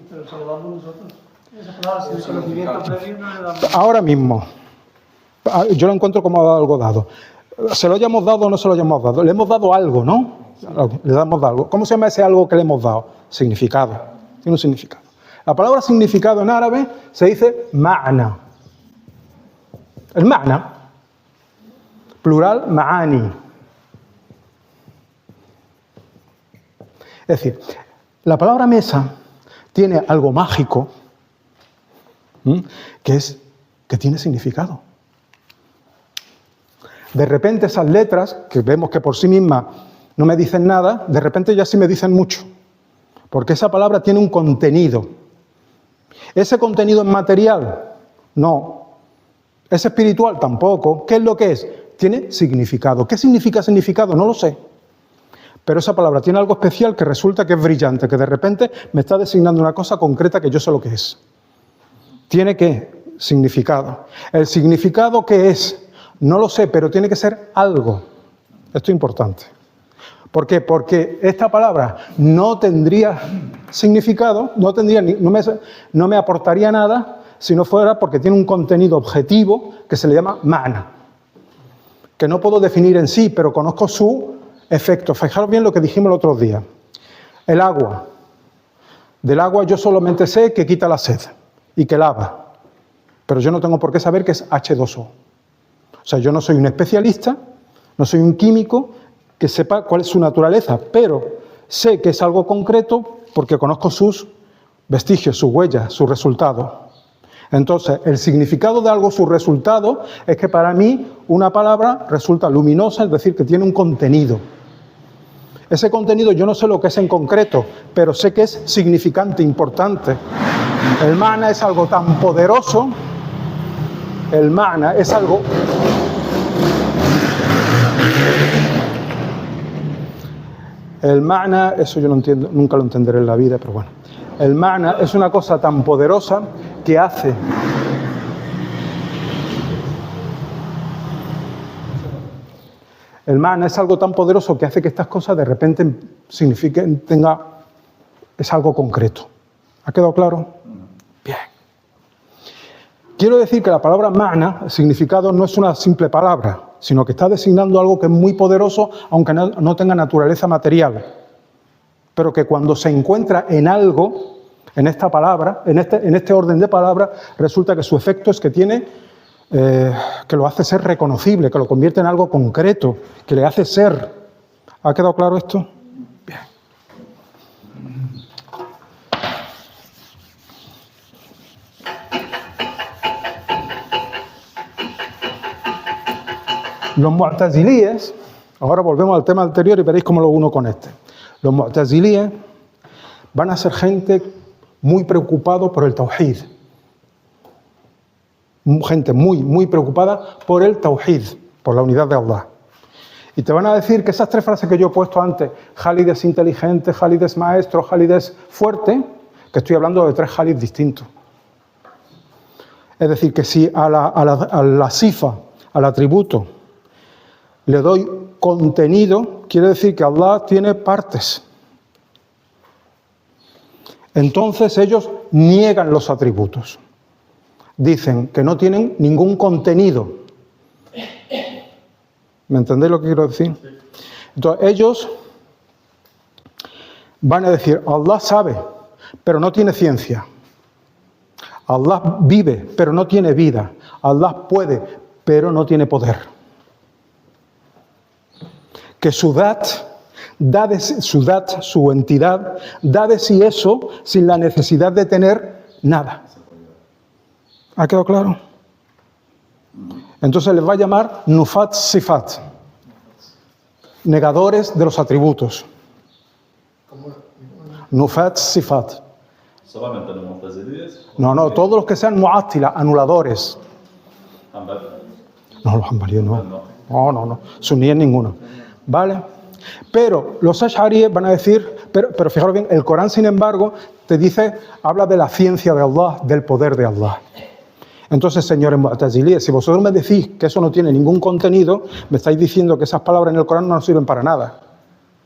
Pero se lo damos nosotros. Esa palabra, sin conocimiento previo, no le damos. Ahora mismo, yo lo encuentro como algo dado. ¿Se lo hayamos dado o no se lo hayamos dado? Le hemos dado algo, ¿no? Le damos algo. ¿Cómo se llama ese algo que le hemos dado? Significado. Tiene un significado. La palabra significado en árabe se dice ma'na. El ma'na, plural ma'ani. Es decir, la palabra mesa tiene algo mágico, que tiene significado. De repente esas letras, que vemos que por sí mismas no me dicen nada, de repente ya sí me dicen mucho. Porque esa palabra tiene un contenido. ¿Ese contenido es material? No. ¿Es espiritual? Tampoco. ¿Qué es lo que es? Tiene significado. ¿Qué significa significado? No lo sé. Pero esa palabra tiene algo especial que resulta que es brillante, que de repente me está designando una cosa concreta que yo sé lo que es. Tiene ¿qué? Significado. ¿El significado qué es? No lo sé, pero tiene que ser algo. Esto es importante. ¿Por qué? Porque esta palabra no tendría significado, no me aportaría nada si no fuera porque tiene un contenido objetivo que se le llama ma'na, que no puedo definir en sí, pero conozco su efecto. Fijaros bien lo que dijimos el otro día. El agua. Del agua yo solamente sé que quita la sed y que lava, pero yo no tengo por qué saber que es H2O. O sea, yo no soy un especialista, no soy un químico que sepa cuál es su naturaleza, pero sé que es algo concreto porque conozco sus vestigios, sus huellas, sus resultados. Entonces, el significado de algo, su resultado, es que para mí una palabra resulta luminosa, es decir, que tiene un contenido. Ese contenido yo no sé lo que es en concreto, pero sé que es significante, importante. El ma'na es algo tan poderoso, el ma'na es algo... El ma'na, eso yo no entiendo, nunca lo entenderé en la vida, pero bueno. El ma'na es una cosa tan poderosa que hace el ma'na es algo tan poderoso que hace que estas cosas de repente signifiquen, es algo concreto. ¿Ha quedado claro? Bien. Quiero decir que la palabra ma'na, el significado, no es una simple palabra, sino que está designando algo que es muy poderoso, aunque no tenga naturaleza material. Pero que cuando se encuentra en algo, en esta palabra, en este orden de palabras, resulta que su efecto es que tiene, que lo hace ser reconocible, que lo convierte en algo concreto, que le hace ser. ¿Ha quedado claro esto? Bien. Los mu'tazilíes, ahora volvemos al tema anterior y veréis cómo lo uno con este. Los mu'tazilíes van a ser gente muy preocupada por el tauhid. Gente muy preocupada por el tauhid, por la unidad de Allah. Y te van a decir que esas tres frases que yo he puesto antes, Khalid es inteligente, Khalid es maestro, Khalid es fuerte, que estoy hablando de tres Khalid distintos. Es decir, que si a la sifa, al atributo, le doy contenido, quiere decir que Allah tiene partes. Entonces ellos niegan los atributos. Dicen que no tienen ningún contenido. ¿Me entendéis lo que quiero decir? Entonces ellos van a decir, Allah sabe, pero no tiene ciencia. Allah vive, pero no tiene vida. Allah puede, pero no tiene poder. Que su dat, su entidad, da de sí eso sin la necesidad de tener nada. ¿Ha quedado claro? Entonces les va a llamar Nufat Sifat, negadores de los atributos. Nufat Sifat. ¿Solamente los mu'tazilíes? No, todos los que sean mu'attila, anuladores. Hanbali. No, los hanbalíes no. No. Suníes ninguno. ¿Vale? Pero los ash'aríes van a decir, pero fijaros bien, el Corán, sin embargo, te dice, habla de la ciencia de Allah, del poder de Allah. Entonces, señores mu'tazilíes, si vosotros me decís que eso no tiene ningún contenido, me estáis diciendo que esas palabras en el Corán no nos sirven para nada.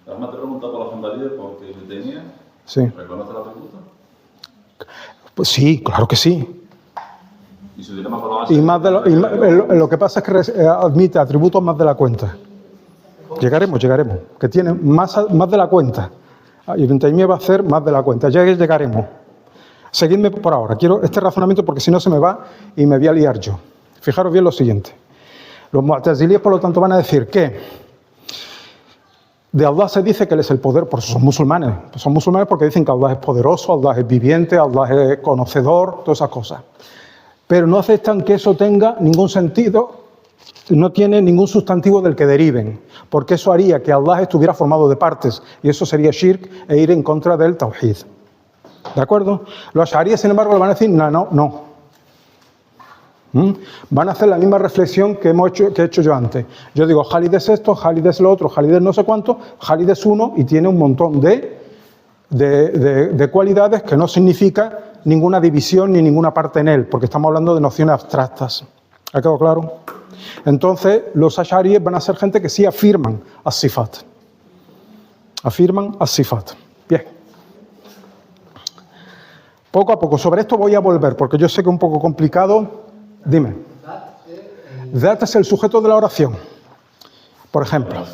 Además te pregunta por los hanbalíes porque tenía. Sí. ¿Reconoce el atributo? Pues sí, claro que sí. Y su dilema con los Y lo que pasa es que admite atributos más de la cuenta. llegaremos, que tiene más de la cuenta. Ibn Taymiyya va a hacer más de la cuenta, ya llegaremos. Seguidme por ahora, quiero este razonamiento porque si no se me va y me voy a liar yo. Fijaros bien lo siguiente. Los mu'tazilíes, por lo tanto, van a decir que de Allah se dice que Él es el poder, por eso son musulmanes. Son musulmanes porque dicen que Allah es poderoso, Allah es viviente, Allah es conocedor, todas esas cosas. Pero no aceptan que eso tenga ningún sentido, no tiene ningún sustantivo del que deriven, porque eso haría que Allah estuviera formado de partes, y eso sería shirk e ir en contra del tawhid. ¿De acuerdo? Los asharíes, sin embargo, le van a decir, no. Van a hacer la misma reflexión que he hecho yo antes. Yo digo, Jalid es esto, Jalid es lo otro, Jalid es no sé cuánto, Jalid es uno y tiene un montón de cualidades que no significa ninguna división ni ninguna parte en él, porque estamos hablando de nociones abstractas. ¿Ha quedado claro? Entonces, los asharíes van a ser gente que sí afirman as-sifat. Afirman as-sifat. Bien. Poco a poco, sobre esto voy a volver, porque yo sé que es un poco complicado. Dime. That es el sujeto de la oración, por ejemplo.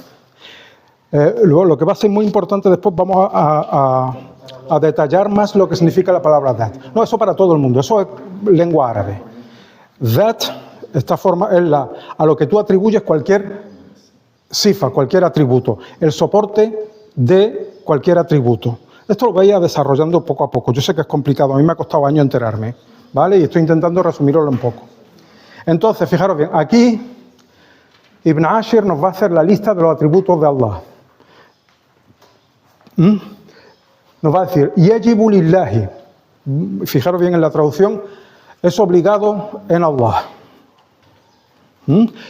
Luego, lo que va a ser muy importante después, vamos a detallar más lo que significa la palabra that. No, eso para todo el mundo, eso es lengua árabe. That, esta forma, es a lo que tú atribuyes cualquier sifa, cualquier atributo, el soporte de cualquier atributo. Esto lo voy a ir desarrollando poco a poco. Yo sé que es complicado, a mí me ha costado años enterarme, ¿vale? Y estoy intentando resumirlo un poco. Entonces, fijaros bien, aquí Ibn Ashir nos va a hacer la lista de los atributos de Allah. Nos va a decir, yajibu lillahi, fijaros bien en la traducción, es obligado en Allah.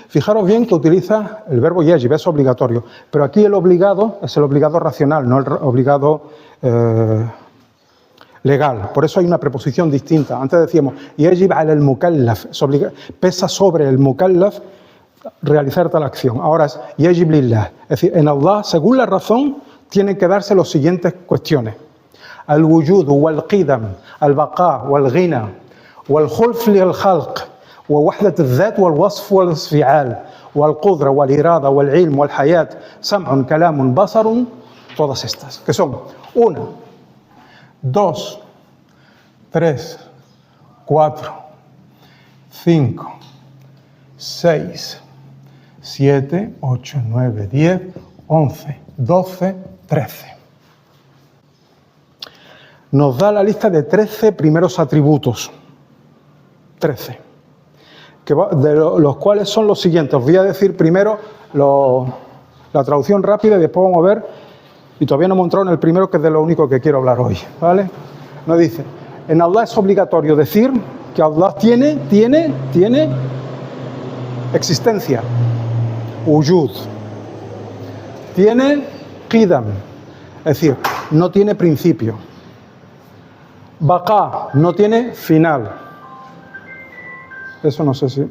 Fijaros bien que utiliza el verbo yajib, es obligatorio, pero aquí el obligado es el obligado racional, no el obligado legal. Por eso hay una preposición distinta. Antes decíamos, yajib ala al-mukallaf, pesa sobre el mukallaf realizar tal acción. Ahora es yajib lillah, es decir, en Allah, según la razón, tienen que darse las siguientes cuestiones. Al-wujud wal-qidam, al-baqa wal-ghina, wal-khulf lil-khalq, ووحدة الذات والوصف والانفعال والقدرة والإرادة والعلم والحياة سمع كلام بصر, todas estas, que son 1, 2, 3, 4, 5, 6, 7, 8, 9, 10, 11, 12, 13. Nos da la lista de 13 primeros atributos. 13. De los cuales son los siguientes. Os voy a decir primero la traducción rápida y después vamos a ver, y todavía no hemos entrado en el primero, que es de lo único que quiero hablar hoy, ¿vale? Nos dice, en Allah es obligatorio decir que Allah tiene existencia, wujud, tiene qidam, es decir, no tiene principio, baqa, no tiene final. Eso no sé si...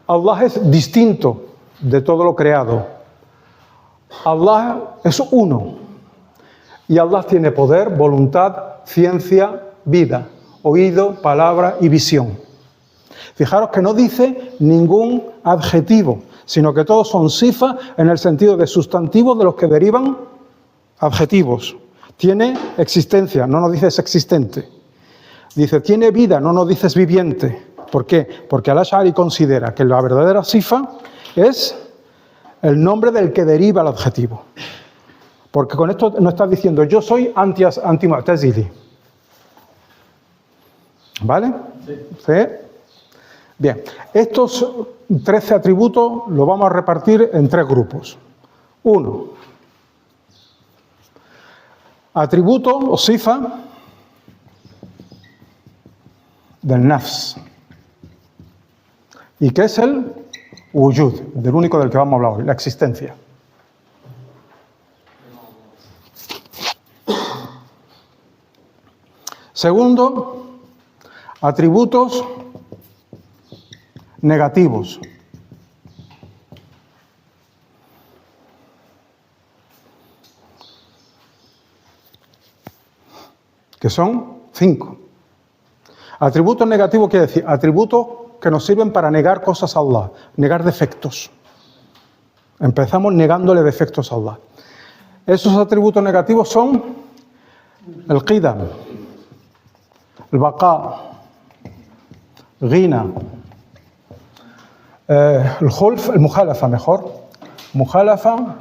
Allah es distinto de todo lo creado. Allah es uno. Y Allah tiene poder, voluntad, ciencia, vida, oído, palabra y visión. Fijaros que no dice ningún adjetivo, sino que todos son sifa en el sentido de sustantivos de los que derivan adjetivos. Tiene existencia, no nos dice es existente. Dice, tiene vida, no nos dices viviente. ¿Por qué? Porque al-Ash'ari considera que la verdadera sifa es el nombre del que deriva el adjetivo. Porque con esto no estás diciendo, yo soy anti-Mu'tazili. ¿Vale? ¿Sí? Bien. Estos 13 atributos los vamos a repartir en 3 grupos. 1. Atributo o sifa del nafs, y que es el wujud, del único del que vamos a hablar hoy, la existencia. Segundo, atributos negativos. Que son 5. Atributos negativos quiere decir atributos que nos sirven para negar cosas a Allah, negar defectos. Empezamos negándole defectos a Allah. Esos atributos negativos son el qidam, el baqa, ghina, el khulf, el mukhalafa mejor, mukhalafa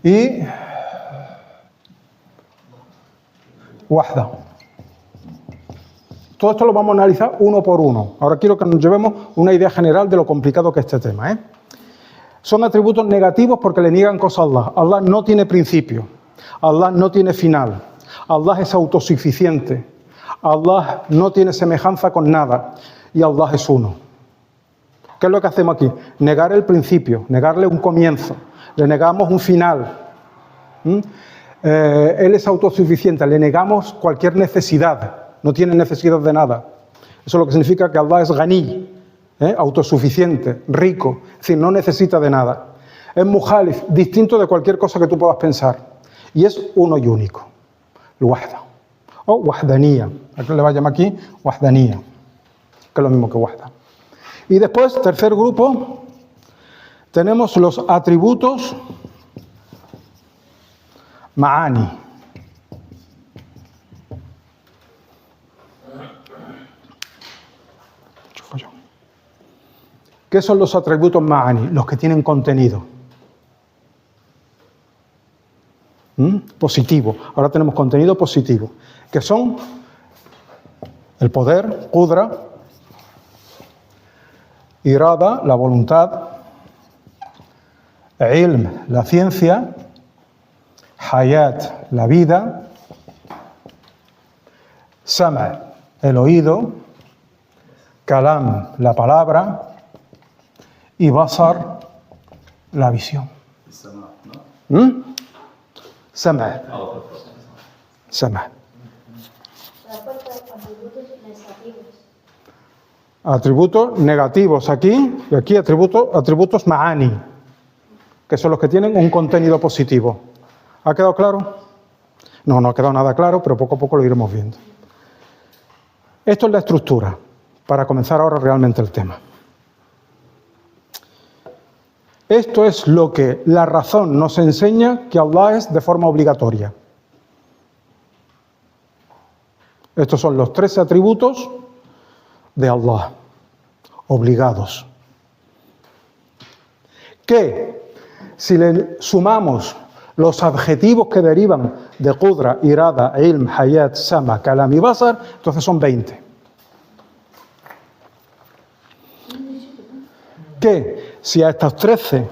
y wahda. Todo esto lo vamos a analizar uno por uno. Ahora quiero que nos llevemos una idea general de lo complicado que es este tema, Son atributos negativos porque le niegan cosas a Allah. Allah no tiene principio. Allah no tiene final. Allah es autosuficiente. Allah no tiene semejanza con nada. Y Allah es uno. ¿Qué es lo que hacemos aquí? Negar el principio, negarle un comienzo. Le negamos un final. Él es autosuficiente. Le negamos cualquier necesidad. No tiene necesidad de nada. Eso es lo que significa que Allah es ganí, autosuficiente, rico, es decir, no necesita de nada. Es mujalif, distinto de cualquier cosa que tú puedas pensar. Y es uno y único, el wahda, o wahdanía. Aquí le va a llamar aquí wahdanía, que es lo mismo que wahda. Y después, tercer grupo, tenemos los atributos ma'ani. ¿Qué son los atributos ma'ani? Los que tienen contenido. Positivo. Ahora tenemos contenido positivo. Que son el poder, qudra, irada, la voluntad, ilm, la ciencia, hayat, la vida, sama, el oído, kalam, la palabra, y basar, la visión. Sama. Sama. Atributos negativos aquí, y aquí atributos ma'ani, que son los que tienen un contenido positivo. ¿Ha quedado claro? No ha quedado nada claro, pero poco a poco lo iremos viendo. Esto es la estructura, para comenzar ahora realmente el tema. Esto es lo que la razón nos enseña que Allah es de forma obligatoria. Estos son los 13 atributos de Allah, obligados. Que si le sumamos los adjetivos que derivan de qudra, irada, ilm, hayat, sama, kalam y basar, entonces son 20. Que si a estos 13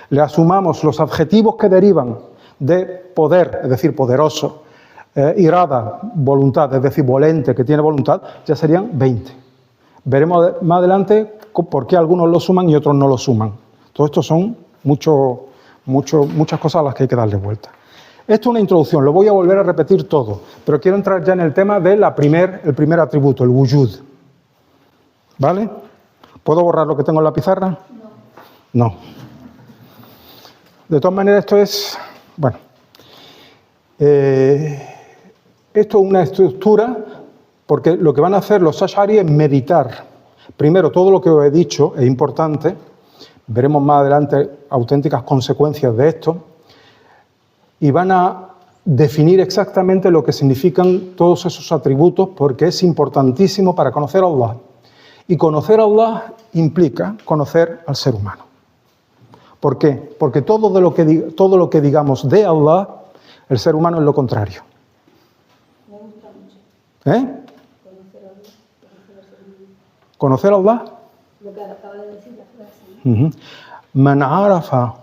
le sumamos los adjetivos que derivan de poder, es decir, poderoso, irada, voluntad, es decir, volente, que tiene voluntad, ya serían 20. Veremos más adelante por qué algunos lo suman y otros no lo suman. Todo esto son muchas cosas a las que hay que darle vuelta. Esto es una introducción, lo voy a volver a repetir todo, pero quiero entrar ya en el tema del primer atributo, el wujud. ¿Vale? ¿Puedo borrar lo que tengo en la pizarra? No. De todas maneras, esto es, bueno, esto es una estructura, porque lo que van a hacer los Ash'ari es meditar. Primero, todo lo que os he dicho es importante, veremos más adelante auténticas consecuencias de esto, y van a definir exactamente lo que significan todos esos atributos, porque es importantísimo para conocer a Allah. Y conocer a Allah implica conocer al ser humano. ¿Por qué? Porque todo lo que digamos de Allah, el ser humano es lo contrario. ¿Conocer a Allah? Lo que acaba de decir la frase. Man arafa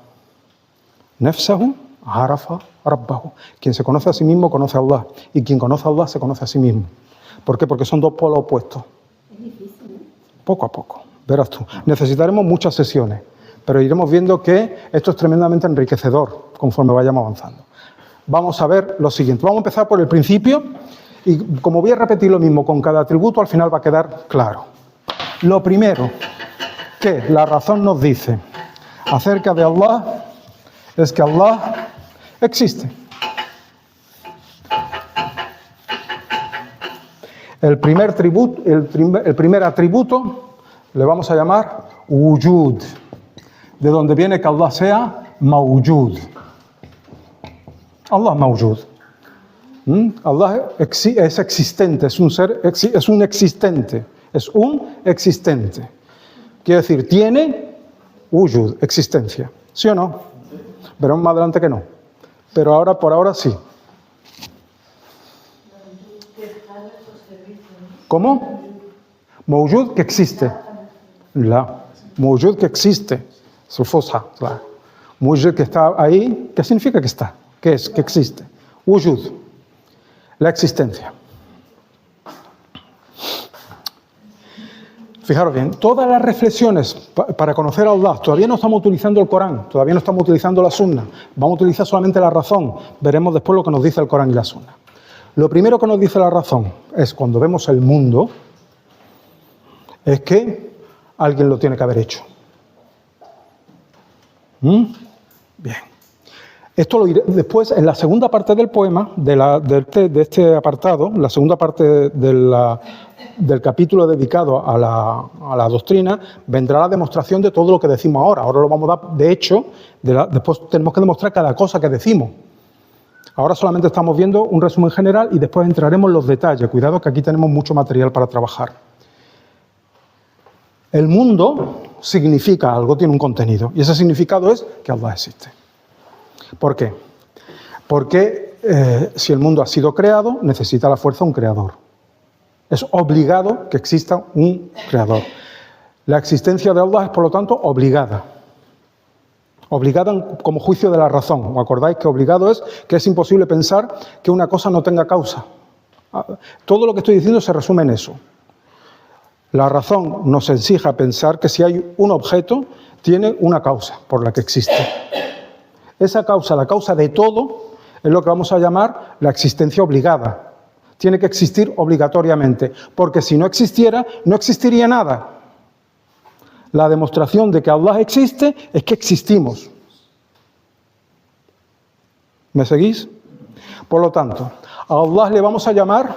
nafsahu, arafa rabbahu. Quien se conoce a sí mismo, conoce a Allah. Y quien conoce a Allah, se conoce a sí mismo. ¿Por qué? Porque son dos polos opuestos. Es difícil, Poco a poco, verás tú. Necesitaremos muchas sesiones, pero iremos viendo que esto es tremendamente enriquecedor conforme vayamos avanzando. Vamos a ver lo siguiente. Vamos a empezar por el principio y como voy a repetir lo mismo con cada atributo, al final va a quedar claro. Lo primero que la razón nos dice acerca de Allah es que Allah existe. El primer atributo le vamos a llamar wujud, de donde viene que Allah sea mawjud. Allah es mawjud. Allah es existente, es un ser, es un existente, es un existente. Quiere decir, tiene wujud, existencia. ¿Sí o no? Veremos más adelante que no. Pero ahora, por ahora sí. ¿Cómo? Mawjud que existe. La. Mawjud que existe. Su fosa. La. Mawjud que está ahí. ¿Qué significa que está? ¿Qué es? Que existe. Wujud. La existencia. Fijaros bien, todas las reflexiones para conocer a Allah, todavía no estamos utilizando el Corán, todavía no estamos utilizando la Sunna, vamos a utilizar solamente la razón, veremos después lo que nos dice el Corán y la Sunna. Lo primero que nos dice la razón es cuando vemos el mundo, es que alguien lo tiene que haber hecho. Bien. Esto lo iré después, en la segunda parte del poema, de este apartado, la segunda parte del capítulo dedicado a la doctrina, vendrá la demostración de todo lo que decimos ahora. Ahora lo vamos a dar de hecho, después tenemos que demostrar cada cosa que decimos. Ahora solamente estamos viendo un resumen general y después entraremos en los detalles. Cuidado que aquí tenemos mucho material para trabajar. El mundo significa algo, tiene un contenido, y ese significado es que Allah existe. ¿Por qué? Porque si el mundo ha sido creado, necesita a la fuerza un creador. Es obligado que exista un creador. La existencia de Allah es, por lo tanto, obligada. Obligada como juicio de la razón. ¿Os acordáis que obligado es que es imposible pensar que una cosa no tenga causa? Todo lo que estoy diciendo se resume en eso. La razón nos exige a pensar que si hay un objeto, tiene una causa por la que existe. Esa causa, la causa de todo, es lo que vamos a llamar la existencia obligada. Tiene que existir obligatoriamente, porque si no existiera, no existiría nada. La demostración de que Allah existe es que existimos. ¿Me seguís? Por lo tanto, a Allah le vamos a llamar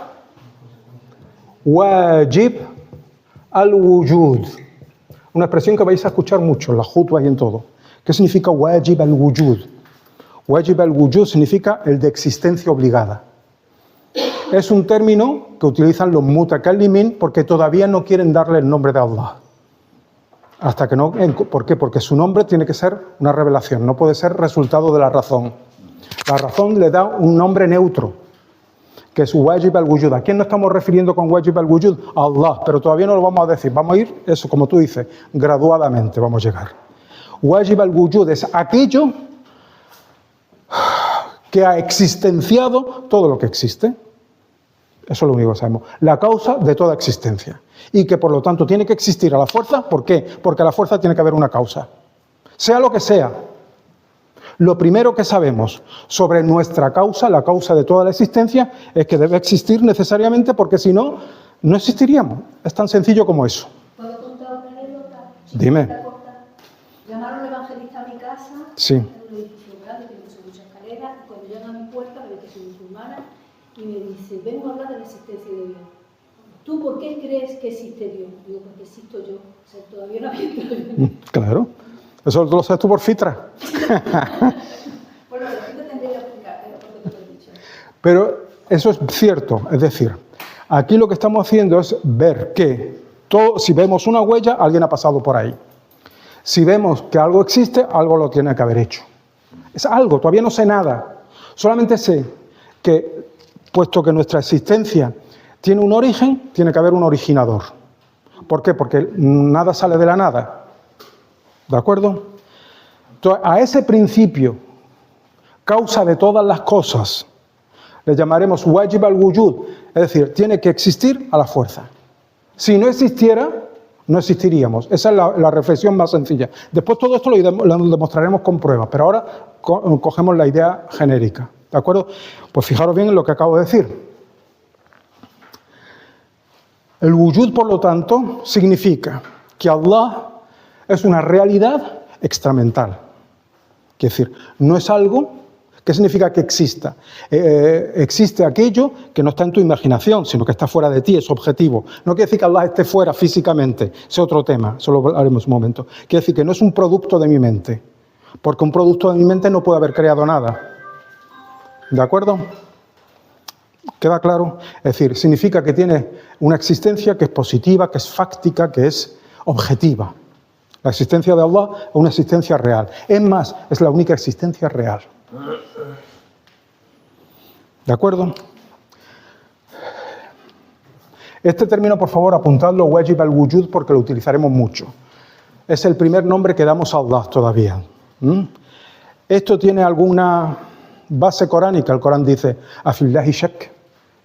wajib al-wujud. Una expresión que vais a escuchar mucho en la jutwa y en todo. ¿Qué significa wajib al-wujud? Wajib al-wujud significa el de existencia obligada. Es un término que utilizan los mutakallimin porque todavía no quieren darle el nombre de Allah. Hasta que no. ¿Por qué? Porque su nombre tiene que ser una revelación, no puede ser resultado de la razón. La razón le da un nombre neutro, que es wajib al-wujud. ¿A quién nos estamos refiriendo con wajib al-wujud? A Allah, pero todavía no lo vamos a decir. Vamos a ir, eso como tú dices, graduadamente vamos a llegar. Wajib al-wujud es aquello que ha existenciado todo lo que existe. Eso es lo único que sabemos. La causa de toda existencia. Y que por lo tanto tiene que existir a la fuerza. ¿Por qué? Porque a la fuerza tiene que haber una causa. Sea lo que sea. Lo primero que sabemos sobre nuestra causa, la causa de toda la existencia, es que debe existir necesariamente porque si no, no existiríamos. Es tan sencillo como eso. ¿Puedo contar una anécdota? Dime. Llamaron al evangelista a mi casa. Sí. En un edificio grande, que puse muchas escaleras. Y cuando llegan a mi puerta, me dice que soy musulmana. Y me dice, vengo a hablar de la existencia de Dios. ¿Tú por qué crees que existe Dios? Digo, porque existo yo. O sea, todavía no había entrado. Claro. Eso lo sabes tú por fitra. Bueno, la gente tendría que explicar, pero porque te lo he dicho. Pero eso es cierto. Es decir, aquí lo que estamos haciendo es ver que si vemos una huella, alguien ha pasado por ahí. Si vemos que algo existe, algo lo tiene que haber hecho. Es algo, todavía no sé nada. Solamente sé que, puesto que nuestra existencia tiene un origen, tiene que haber un originador. ¿Por qué? Porque nada sale de la nada. ¿De acuerdo? Entonces, a ese principio, causa de todas las cosas, le llamaremos wajib al-wujud. Es decir, tiene que existir a la fuerza. Si no existiera, no existiríamos. Esa es la reflexión más sencilla. Después todo esto lo demostraremos con pruebas, pero ahora cogemos la idea genérica. ¿De acuerdo? Pues fijaros bien en lo que acabo de decir. El wujud, por lo tanto, significa que Allah es una realidad extramental. Es decir, no es algo ¿Qué significa que exista? Existe aquello que no está en tu imaginación, sino que está fuera de ti, es objetivo. No quiere decir que Allah esté fuera físicamente, es otro tema, eso lo haremos un momento. Quiere decir que no es un producto de mi mente, porque un producto de mi mente no puede haber creado nada. ¿De acuerdo? ¿Queda claro? Es decir, significa que tiene una existencia que es positiva, que es fáctica, que es objetiva. La existencia de Allah es una existencia real. Es más, es la única existencia real. ¿De acuerdo? Este término, por favor, apuntadlo, wajib al-wujud, porque lo utilizaremos mucho. Es el primer nombre que damos a Allah todavía. ¿Esto tiene alguna base coránica? El Corán dice, afillahi shak,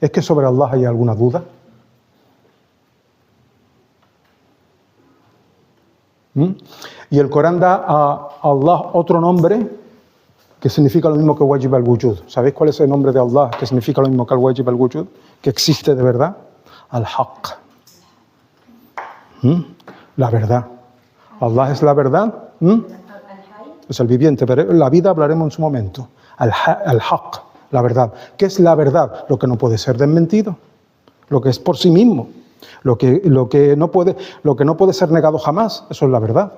¿es que sobre Allah hay alguna duda? Y el Corán da a Allah otro nombre que significa lo mismo que wajib al-wujud. ¿Sabéis cuál es el nombre de Allah que significa lo mismo que el wajib al-wujud? Que existe de verdad. Al-haq. La verdad. Allah es la verdad. Es el viviente, pero la vida hablaremos en su momento. Al-haq, la verdad. ¿Qué es la verdad? Lo que no puede ser desmentido. Lo que es por sí mismo. Lo que no puede ser negado jamás. Eso es la verdad.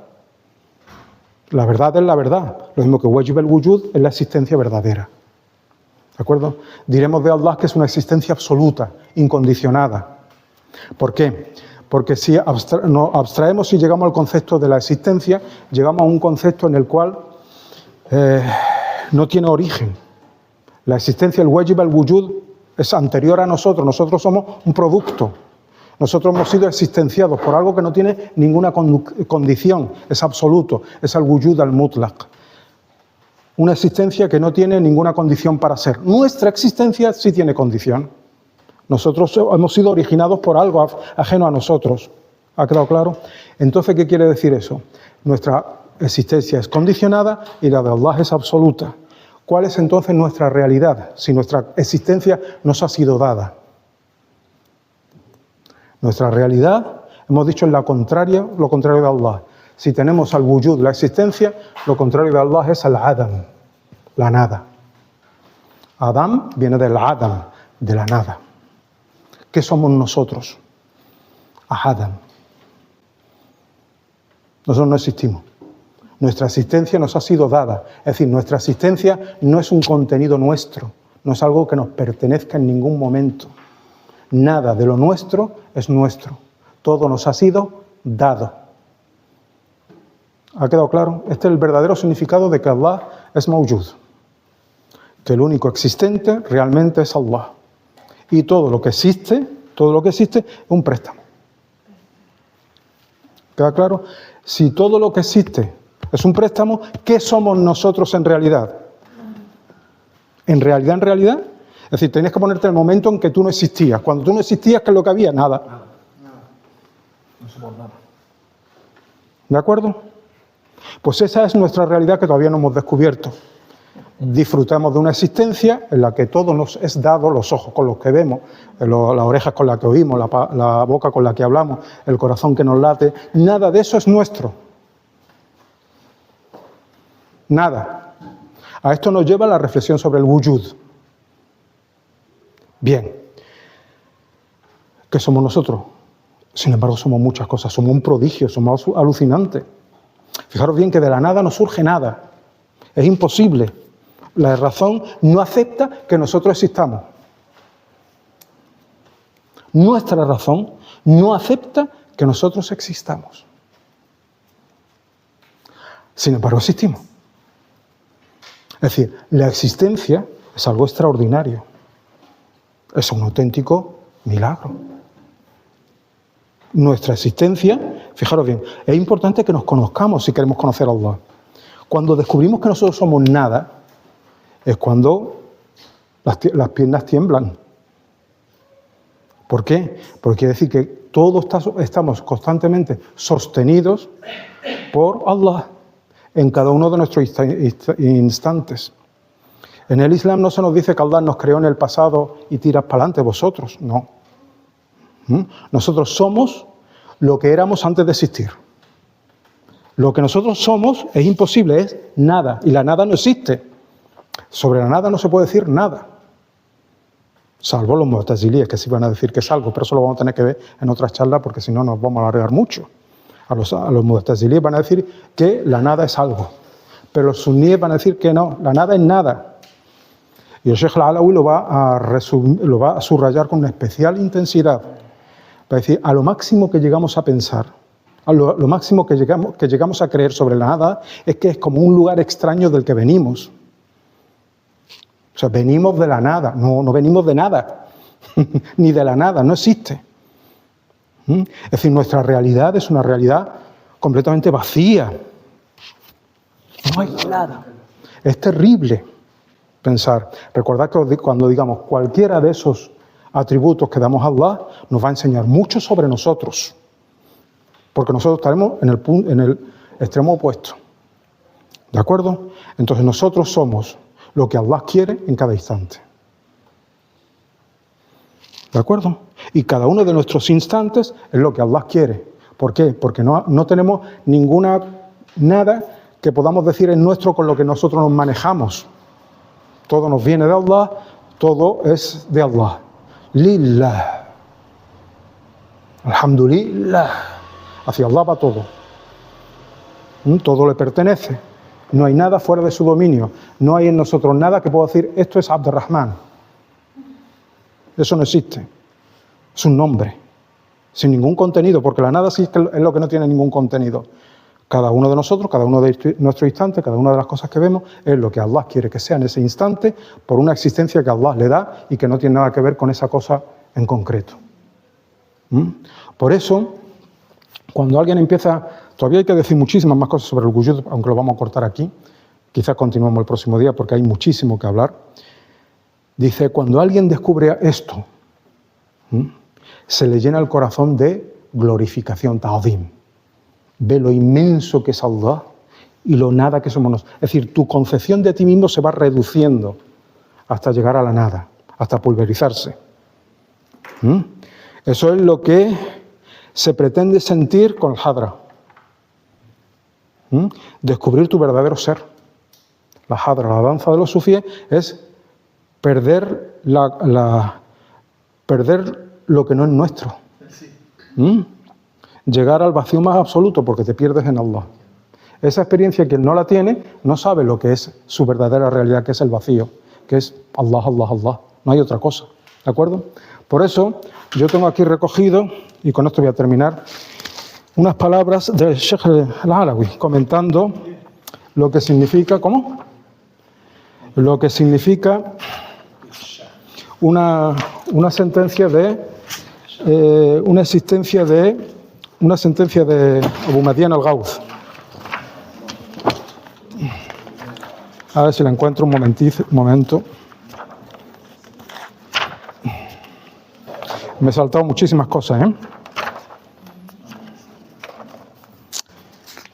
La verdad es la verdad. Lo mismo que wajib al-wujud es la existencia verdadera. ¿De acuerdo? Diremos de Allah que es una existencia absoluta, incondicionada. ¿Por qué? Porque si nos abstraemos y llegamos al concepto de la existencia, llegamos a un concepto en el cual no tiene origen. La existencia, el wajib al-wujud, es anterior a nosotros. Nosotros somos un producto. Nosotros hemos sido existenciados por algo que no tiene ninguna condición, es absoluto, es al-wujud al-mutlaq. Una existencia que no tiene ninguna condición para ser. Nuestra existencia sí tiene condición. Nosotros hemos sido originados por algo ajeno a nosotros. ¿Ha quedado claro? Entonces, ¿qué quiere decir eso? Nuestra existencia es condicionada y la de Allah es absoluta. ¿Cuál es entonces nuestra realidad si nuestra existencia nos ha sido dada? Nuestra realidad, hemos dicho, es lo contrario de Allah. Si tenemos al-wujud, la existencia, lo contrario de Allah es al-adam, la nada. Adam viene del adam, de la nada. ¿Qué somos nosotros? Ahadam. Nosotros no existimos. Nuestra existencia nos ha sido dada. Es decir, nuestra existencia no es un contenido nuestro, no es algo que nos pertenezca en ningún momento. Nada de lo nuestro es nuestro. Todo nos ha sido dado. ¿Ha quedado claro? Este es el verdadero significado de que Allah es mawjud. Que el único existente realmente es Allah. Y todo lo que existe es un préstamo. ¿Queda claro? Si todo lo que existe es un préstamo, ¿qué somos nosotros en realidad? ¿En realidad? Es decir, tenías que ponerte el momento en que tú no existías. Cuando tú no existías, ¿qué es lo que había? Nada. No somos nada. ¿De acuerdo? Pues esa es nuestra realidad que todavía no hemos descubierto. Disfrutamos de una existencia en la que todo nos es dado, los ojos con los que vemos, las orejas con las que oímos, la boca con la que hablamos, el corazón que nos late. Nada de eso es nuestro. Nada. A esto nos lleva la reflexión sobre el wujud. Bien, ¿qué somos nosotros? Sin embargo, somos muchas cosas, somos un prodigio, somos alucinantes. Fijaros bien que de la nada no surge nada, es imposible. La razón no acepta que nosotros existamos. Nuestra razón no acepta que nosotros existamos. Sin embargo, existimos. Es decir, la existencia es algo extraordinario. Es un auténtico milagro. Nuestra existencia, fijaros bien, es importante que nos conozcamos si queremos conocer a Allah. Cuando descubrimos que nosotros somos nada, es cuando las piernas tiemblan. ¿Por qué? Porque quiere decir que todos estamos constantemente sostenidos por Allah en cada uno de nuestros instantes. En el Islam no se nos dice que Allah nos creó en el pasado y tiras para adelante vosotros, no. Nosotros somos lo que éramos antes de existir. Lo que nosotros somos es imposible, es nada, y la nada no existe. Sobre la nada no se puede decir nada, salvo los mu'tazilíes, que sí van a decir que es algo, pero eso lo vamos a tener que ver en otras charlas porque si no nos vamos a alargar mucho. A los mu'tazilíes van a decir que la nada es algo, pero los suníes van a decir que no, la nada es nada. Y el Sheikh al-Alawi lo va a subrayar con una especial intensidad, para decir, a lo máximo que llegamos a pensar, a lo máximo que llegamos a creer sobre la nada, es que es como un lugar extraño del que venimos. O sea, venimos de la nada, no venimos de nada, ni de la nada, no existe. Es decir, nuestra realidad es una realidad completamente vacía. No hay nada. Es terrible pensar. Recordad que cuando digamos cualquiera de esos atributos que damos a Allah, nos va a enseñar mucho sobre nosotros. Porque nosotros estaremos en el extremo opuesto. ¿De acuerdo? Entonces nosotros somos lo que Allah quiere en cada instante. ¿De acuerdo? Y cada uno de nuestros instantes es lo que Allah quiere. ¿Por qué? Porque no tenemos nada que podamos decir es nuestro con lo que nosotros nos manejamos. Todo nos viene de Allah, todo es de Allah. Lillah. Alhamdulillah. Hacia Allah va todo. Todo le pertenece. No hay nada fuera de su dominio. No hay en nosotros nada que pueda decir, esto es Abdurrahman. Eso no existe. Es un nombre, sin ningún contenido, porque la nada sí es lo que no tiene ningún contenido. Cada uno de nosotros, cada uno de nuestros instantes, cada una de las cosas que vemos, es lo que Allah quiere que sea en ese instante, por una existencia que Allah le da y que no tiene nada que ver con esa cosa en concreto. Por eso, cuando alguien empieza... Todavía hay que decir muchísimas más cosas sobre el wujud, aunque lo vamos a cortar aquí. Quizás continuemos el próximo día porque hay muchísimo que hablar. Dice, cuando alguien descubre esto, se le llena el corazón de glorificación, ta'zim. Ve lo inmenso que es Allah y lo nada que somos nosotros. Es decir, tu concepción de ti mismo se va reduciendo hasta llegar a la nada, hasta pulverizarse. Eso es lo que se pretende sentir con el Hadra. Descubrir tu verdadero ser. La Hadra, la danza de los sufíes, es perder perder lo que no es nuestro. Llegar al vacío más absoluto porque te pierdes en Allah. Esa experiencia, quien no la tiene, no sabe lo que es su verdadera realidad, que es el vacío, que es Allah, Allah, Allah. No hay otra cosa. ¿De acuerdo? Por eso, yo tengo aquí recogido, y con esto voy a terminar, unas palabras del Sheikh al-Alawi, comentando lo que significa, ¿cómo? Lo que significa una sentencia de una sentencia de Abu Madian al-Gawth. A ver si la encuentro un momento. Me he saltado muchísimas cosas, ¿eh?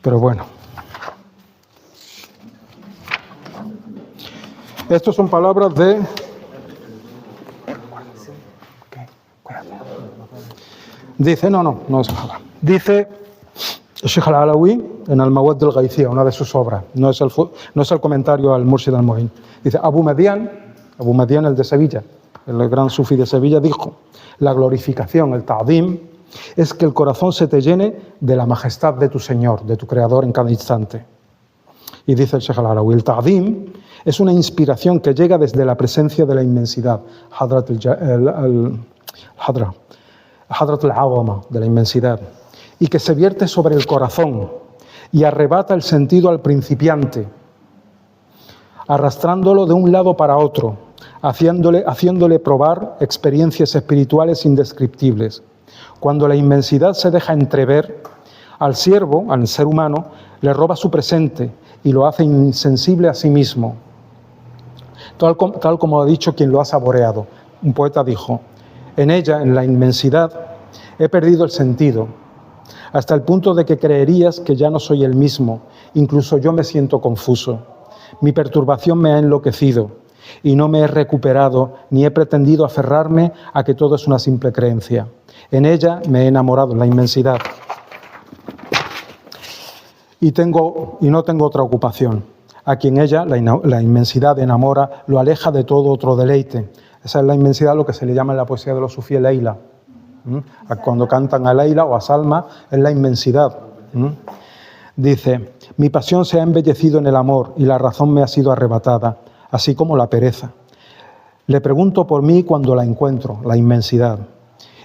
Pero bueno. Estas son palabras de... Dice, no es nada. Dice el Sheikh al-Alawi en Al-Mawad al-Ghaithiyya, una de sus obras, no es el comentario al Murshid al-Mu'in. Dice, Abu Madian el de Sevilla, el gran sufí de Sevilla, dijo, la glorificación, el ta'zim, es que el corazón se te llene de la majestad de tu Señor, de tu Creador en cada instante. Y dice el Sheikh al-Alawi, el ta'zim es una inspiración que llega desde la presencia de la inmensidad, Hadrat al-Azama, de la inmensidad, y que se vierte sobre el corazón y arrebata el sentido al principiante, arrastrándolo de un lado para otro, haciéndole probar experiencias espirituales indescriptibles. Cuando la inmensidad se deja entrever, al siervo, al ser humano, le roba su presente y lo hace insensible a sí mismo, tal como ha dicho quien lo ha saboreado. Un poeta dijo, en ella, en la inmensidad, he perdido el sentido, hasta el punto de que creerías que ya no soy el mismo, incluso yo me siento confuso. Mi perturbación me ha enloquecido y no me he recuperado ni he pretendido aferrarme a que todo es una simple creencia. En ella me he enamorado, en la inmensidad. Y no tengo otra ocupación. a quien ella, la inmensidad, enamora, lo aleja de todo otro deleite. Esa es la inmensidad, lo que se le llama en la poesía de los sufíes Leila. Cuando cantan a Leila o a Salma, es la inmensidad. Dice, mi pasión se ha embellecido en el amor y la razón me ha sido arrebatada, así como la pereza. Le pregunto por mí cuando la encuentro, la inmensidad,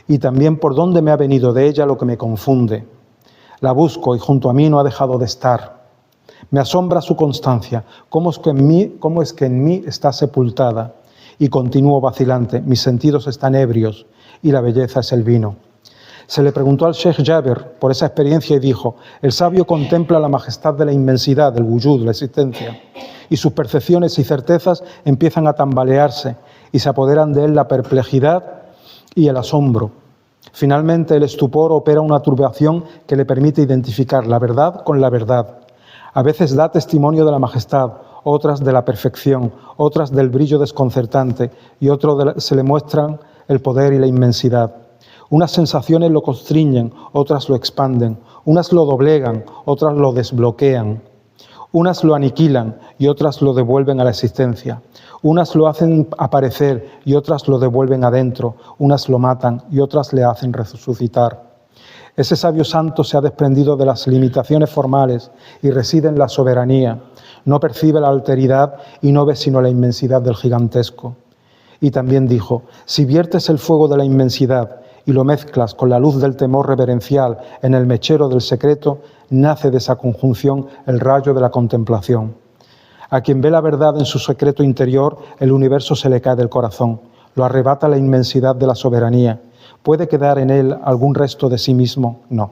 y también por dónde me ha venido de ella lo que me confunde. La busco y junto a mí no ha dejado de estar. Me asombra su constancia, cómo es que en mí está sepultada, y continúo vacilante, mis sentidos están ebrios, y la belleza es el vino. Se le preguntó al Sheikh Jaber por esa experiencia y dijo, el sabio contempla la majestad de la inmensidad, del wujud, la existencia, y sus percepciones y certezas empiezan a tambalearse y se apoderan de él la perplejidad y el asombro. Finalmente el estupor opera una turbación que le permite identificar la verdad con la verdad. A veces da testimonio de la majestad, otras de la perfección, otras del brillo desconcertante y otras se le muestran el poder y la inmensidad. Unas sensaciones lo constriñen, otras lo expanden, unas lo doblegan, otras lo desbloquean. Unas lo aniquilan y otras lo devuelven a la existencia. Unas lo hacen aparecer y otras lo devuelven adentro. Unas lo matan y otras le hacen resucitar. Ese sabio santo se ha desprendido de las limitaciones formales y reside en la soberanía. No percibe la alteridad y no ve sino la inmensidad del gigantesco. Y también dijo, si viertes el fuego de la inmensidad y lo mezclas con la luz del temor reverencial en el mechero del secreto, nace de esa conjunción el rayo de la contemplación. A quien ve la verdad en su secreto interior, el universo se le cae del corazón, lo arrebata la inmensidad de la soberanía. ¿Puede quedar en él algún resto de sí mismo? No.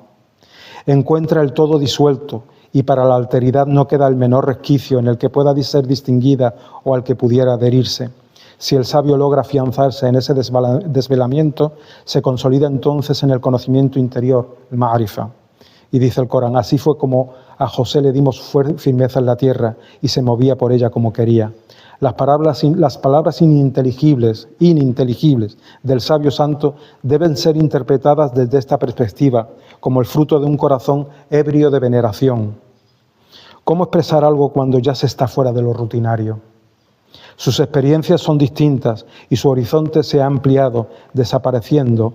Encuentra el todo disuelto y para la alteridad no queda el menor resquicio en el que pueda ser distinguida o al que pudiera adherirse. Si el sabio logra afianzarse en ese desvelamiento, se consolida entonces en el conocimiento interior, el ma'arifa. Y dice el Corán, así fue como a José le dimos firmeza en la tierra y se movía por ella como quería. Las palabras ininteligibles del sabio santo deben ser interpretadas desde esta perspectiva, como el fruto de un corazón ebrio de veneración. ¿Cómo expresar algo cuando ya se está fuera de lo rutinario? Sus experiencias son distintas y su horizonte se ha ampliado, desapareciendo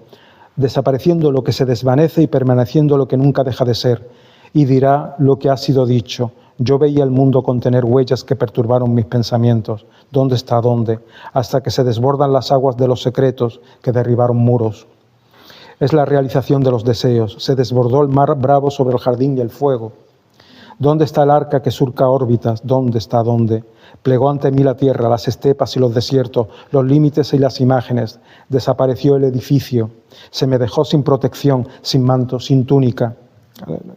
lo que se desvanece y permaneciendo lo que nunca deja de ser. Y dirá lo que ha sido dicho. Yo veía el mundo contener huellas que perturbaron mis pensamientos. ¿Dónde está dónde? Hasta que se desbordan las aguas de los secretos que derribaron muros. Es la realización de los deseos. Se desbordó el mar bravo sobre el jardín y el fuego. ¿Dónde está el arca que surca órbitas? ¿Dónde está dónde? Plegó ante mí la tierra, las estepas y los desiertos, los límites y las imágenes. Desapareció el edificio. Se me dejó sin protección, sin manto, sin túnica.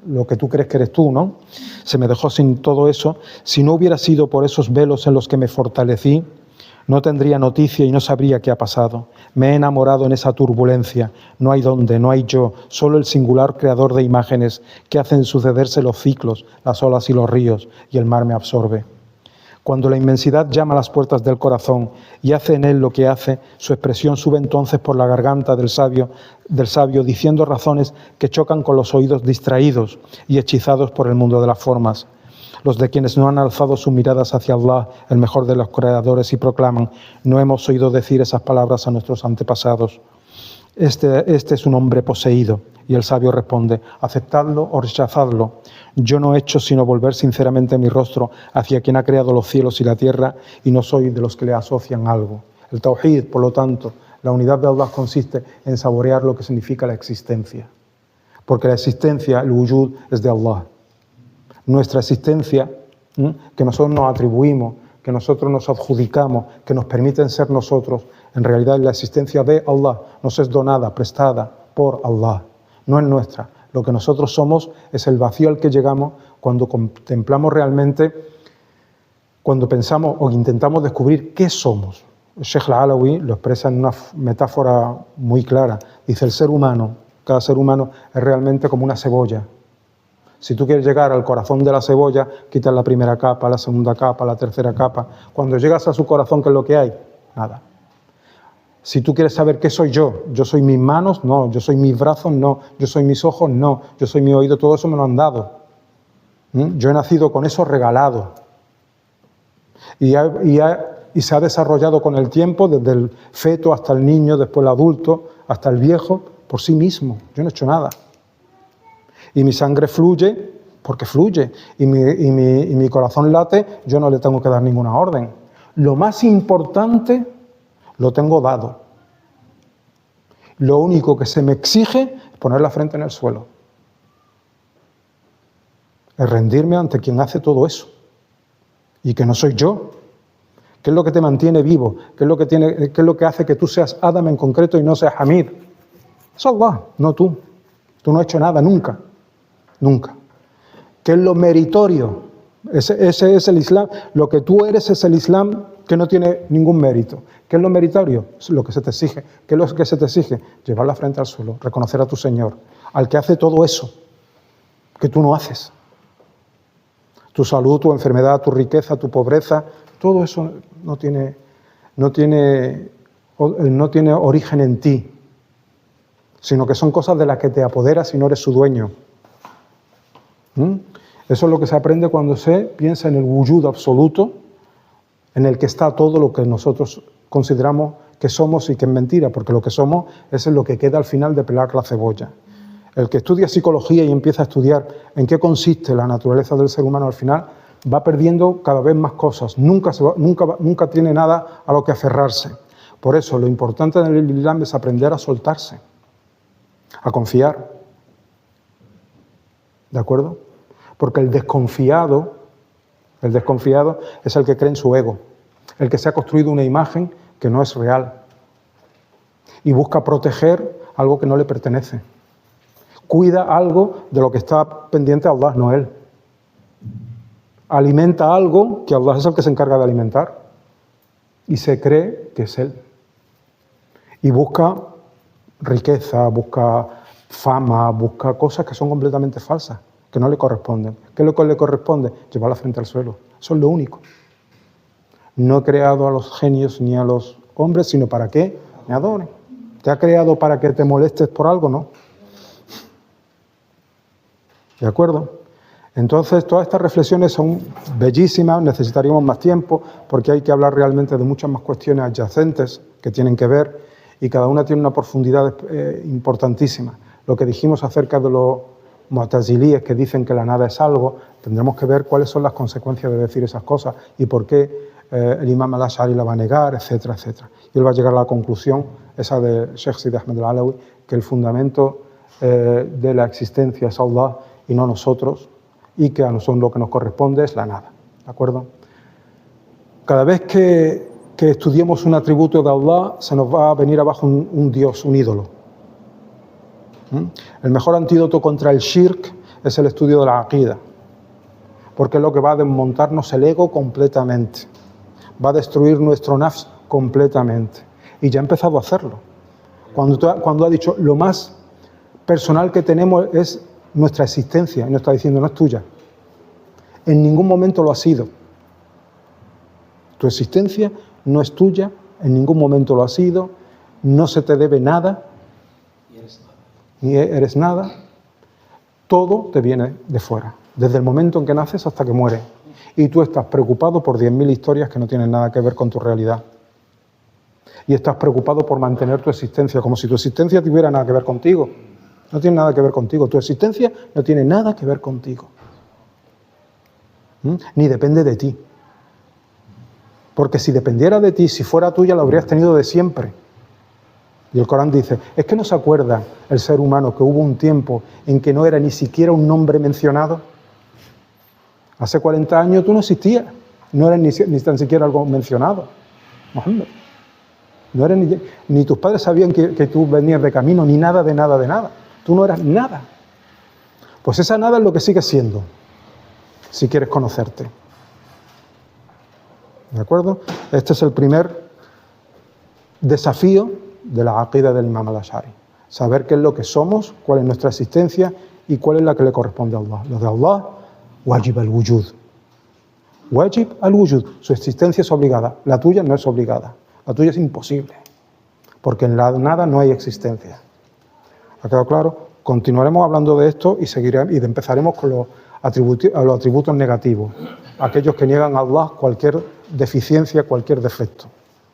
Lo que tú crees que eres tú, ¿no? Se me dejó sin todo eso. Si no hubiera sido por esos velos en los que me fortalecí, no tendría noticia y no sabría qué ha pasado. Me he enamorado en esa turbulencia. No hay dónde, no hay yo, solo el singular creador de imágenes que hacen sucederse los ciclos, las olas y los ríos, y el mar me absorbe. Cuando la inmensidad llama a las puertas del corazón y hace en él lo que hace, su expresión sube entonces por la garganta del sabio, diciendo razones que chocan con los oídos distraídos y hechizados por el mundo de las formas. Los de quienes no han alzado sus miradas hacia Allah, el mejor de los creadores, y proclaman, no hemos oído decir esas palabras a nuestros antepasados. Este es un hombre poseído. Y el sabio responde, aceptadlo o rechazadlo. Yo no he hecho sino volver sinceramente mi rostro hacia quien ha creado los cielos y la tierra y no soy de los que le asocian algo. El tawhid, por lo tanto, la unidad de Allah consiste en saborear lo que significa la existencia. Porque la existencia, el wujud, es de Allah. Nuestra existencia, que nosotros nos atribuimos, que nosotros nos adjudicamos, que nos permiten ser nosotros, en realidad la existencia de Allah nos es donada, prestada por Allah. No es nuestra. Lo que nosotros somos es el vacío al que llegamos cuando contemplamos realmente, cuando pensamos o intentamos descubrir qué somos. El Sheikh Al-Alawi lo expresa en una metáfora muy clara. Dice, el ser humano, cada ser humano es realmente como una cebolla. Si tú quieres llegar al corazón de la cebolla, quitas la primera capa, la segunda capa, la tercera capa. Cuando llegas a su corazón, ¿qué es lo que hay? Nada. Si tú quieres saber qué soy yo soy mis manos, no, yo soy mis brazos, no, yo soy mis ojos, no, yo soy mi oído, todo eso me lo han dado. Yo he nacido con eso regalado. Y se ha desarrollado con el tiempo, desde el feto hasta el niño, después el adulto, hasta el viejo, por sí mismo. Yo no he hecho nada. Y mi sangre fluye porque fluye. Y mi corazón late, yo no le tengo que dar ninguna orden. Lo más importante lo tengo dado. Lo único que se me exige es poner la frente en el suelo. Es rendirme ante quien hace todo eso. Y que no soy yo. ¿Qué es lo que te mantiene vivo? ¿Qué es lo que hace que tú seas Adam en concreto y no seas Hamid? Es Allah, no tú. Tú no has hecho nada nunca. Nunca. ¿Qué es lo meritorio? Ese es el Islam. Lo que tú eres es el Islam que no tiene ningún mérito. ¿Qué es lo meritorio? Es lo que se te exige. ¿Qué es lo que se te exige? Llevar la frente al suelo, reconocer a tu Señor, al que hace todo eso que tú no haces. Tu salud, tu enfermedad, tu riqueza, tu pobreza, todo eso no tiene origen en ti, sino que son cosas de las que te apoderas y no eres su dueño. Eso es lo que se aprende cuando se piensa en el wujud absoluto, en el que está todo lo que nosotros consideramos que somos y que es mentira, porque lo que somos es lo que queda al final de pelar la cebolla. El que estudia psicología y empieza a estudiar en qué consiste la naturaleza del ser humano al final, va perdiendo cada vez más cosas, nunca tiene nada a lo que aferrarse. Por eso lo importante del Islam es aprender a soltarse, a confiar. ¿De acuerdo? Porque el desconfiado es el que cree en su ego, el que se ha construido una imagen que no es real y busca proteger algo que no le pertenece. Cuida algo de lo que está pendiente a Allah, no él. Alimenta algo que Allah es el que se encarga de alimentar y se cree que es él. Y busca riqueza, busca fama, busca cosas que son completamente falsas, que no le corresponden. ¿Qué es lo que le corresponde? Llevar la frente al suelo. Eso es lo único. No he creado a los genios ni a los hombres, sino para que me adoren. ¿Te ha creado para que te molestes por algo? No. ¿De acuerdo? Entonces, todas estas reflexiones son bellísimas, necesitaríamos más tiempo, porque hay que hablar realmente de muchas más cuestiones adyacentes que tienen que ver, y cada una tiene una profundidad importantísima. Lo que dijimos acerca de los mu'tazilíes que dicen que la nada es algo, tendremos que ver cuáles son las consecuencias de decir esas cosas y por qué el imam al-Ash'ari la va a negar, etcétera, etcétera. Y él va a llegar a la conclusión, esa de Sheikh Sidi Ahmed al-Alawi, que el fundamento de la existencia es Allah y no nosotros, y que a nosotros lo que nos corresponde es la nada. ¿De acuerdo? Cada vez que estudiemos un atributo de Allah, se nos va a venir abajo un dios, un ídolo. El mejor antídoto contra el shirk es el estudio de la aqida, porque es lo que va a desmontarnos el ego completamente, va a destruir nuestro nafs completamente, y ya ha empezado a hacerlo. Cuando ha dicho lo más personal que tenemos es nuestra existencia, y nos está diciendo no es tuya. En ningún momento lo ha sido. Tu existencia no es tuya, en ningún momento lo ha sido, no se te debe nada, ni eres nada, todo te viene de fuera, desde el momento en que naces hasta que mueres. Y tú estás preocupado por 10.000 historias que no tienen nada que ver con tu realidad. Y estás preocupado por mantener tu existencia, como si tu existencia tuviera nada que ver contigo. No tiene nada que ver contigo. Tu existencia no tiene nada que ver contigo. Ni depende de ti. Porque si dependiera de ti, si fuera tuya, la habrías tenido de siempre. Y el Corán dice, es que no se acuerda el ser humano que hubo un tiempo en que no era ni siquiera un nombre mencionado. Hace 40 años tú no existías, no eres ni tan siquiera algo mencionado. Muhammad. No eres ni tus padres sabían que tú venías de camino, ni nada de nada de nada. Tú no eras nada. Pues esa nada es lo que sigues siendo, si quieres conocerte. ¿De acuerdo? Este es el primer desafío de la aqida del imam al-Ash'ari. Saber qué es lo que somos, cuál es nuestra existencia y cuál es la que le corresponde a Allah. Lo de Allah, wajib al-wujud. Wajib al-wujud. Su existencia es obligada. La tuya no es obligada. La tuya es imposible. Porque en la nada no hay existencia. ¿Ha quedado claro? Continuaremos hablando de esto y empezaremos con los a los atributos negativos, aquellos que niegan a Allah cualquier deficiencia, cualquier defecto.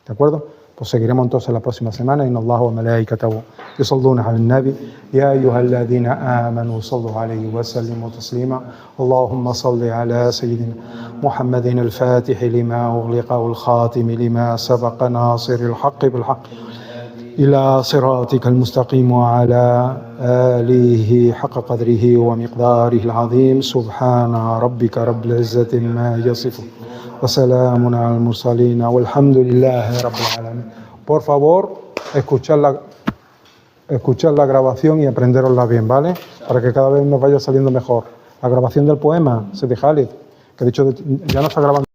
¿De acuerdo? Pues seguiremos entonces la próxima semana. Inna Allaha wa malaikatahu yusalluna 'alan nabi ya ayyuhalladhina amanu sallu 'alayhi wa sallimu taslima. Allahumma salli 'ala sayyidina Muhammadin al-fatih lima ughliqa wal khatim lima sabaqa nasiril haqqi bil haqq ila siratika al-mustaqim wa 'ala alihi haqqa qadrihi wa miqdarihi al-'azim. Subhana rabbika rabbil 'izzati amma yasifun. وسلام على المرسلين والحمد لله رب العالمين. Por favor, escuchad la grabación y aprenderosla bien, ¿vale? Para que cada vez nos vaya saliendo mejor. La grabación del poema, Sidi Khalid, que he dicho, ya no está grabando.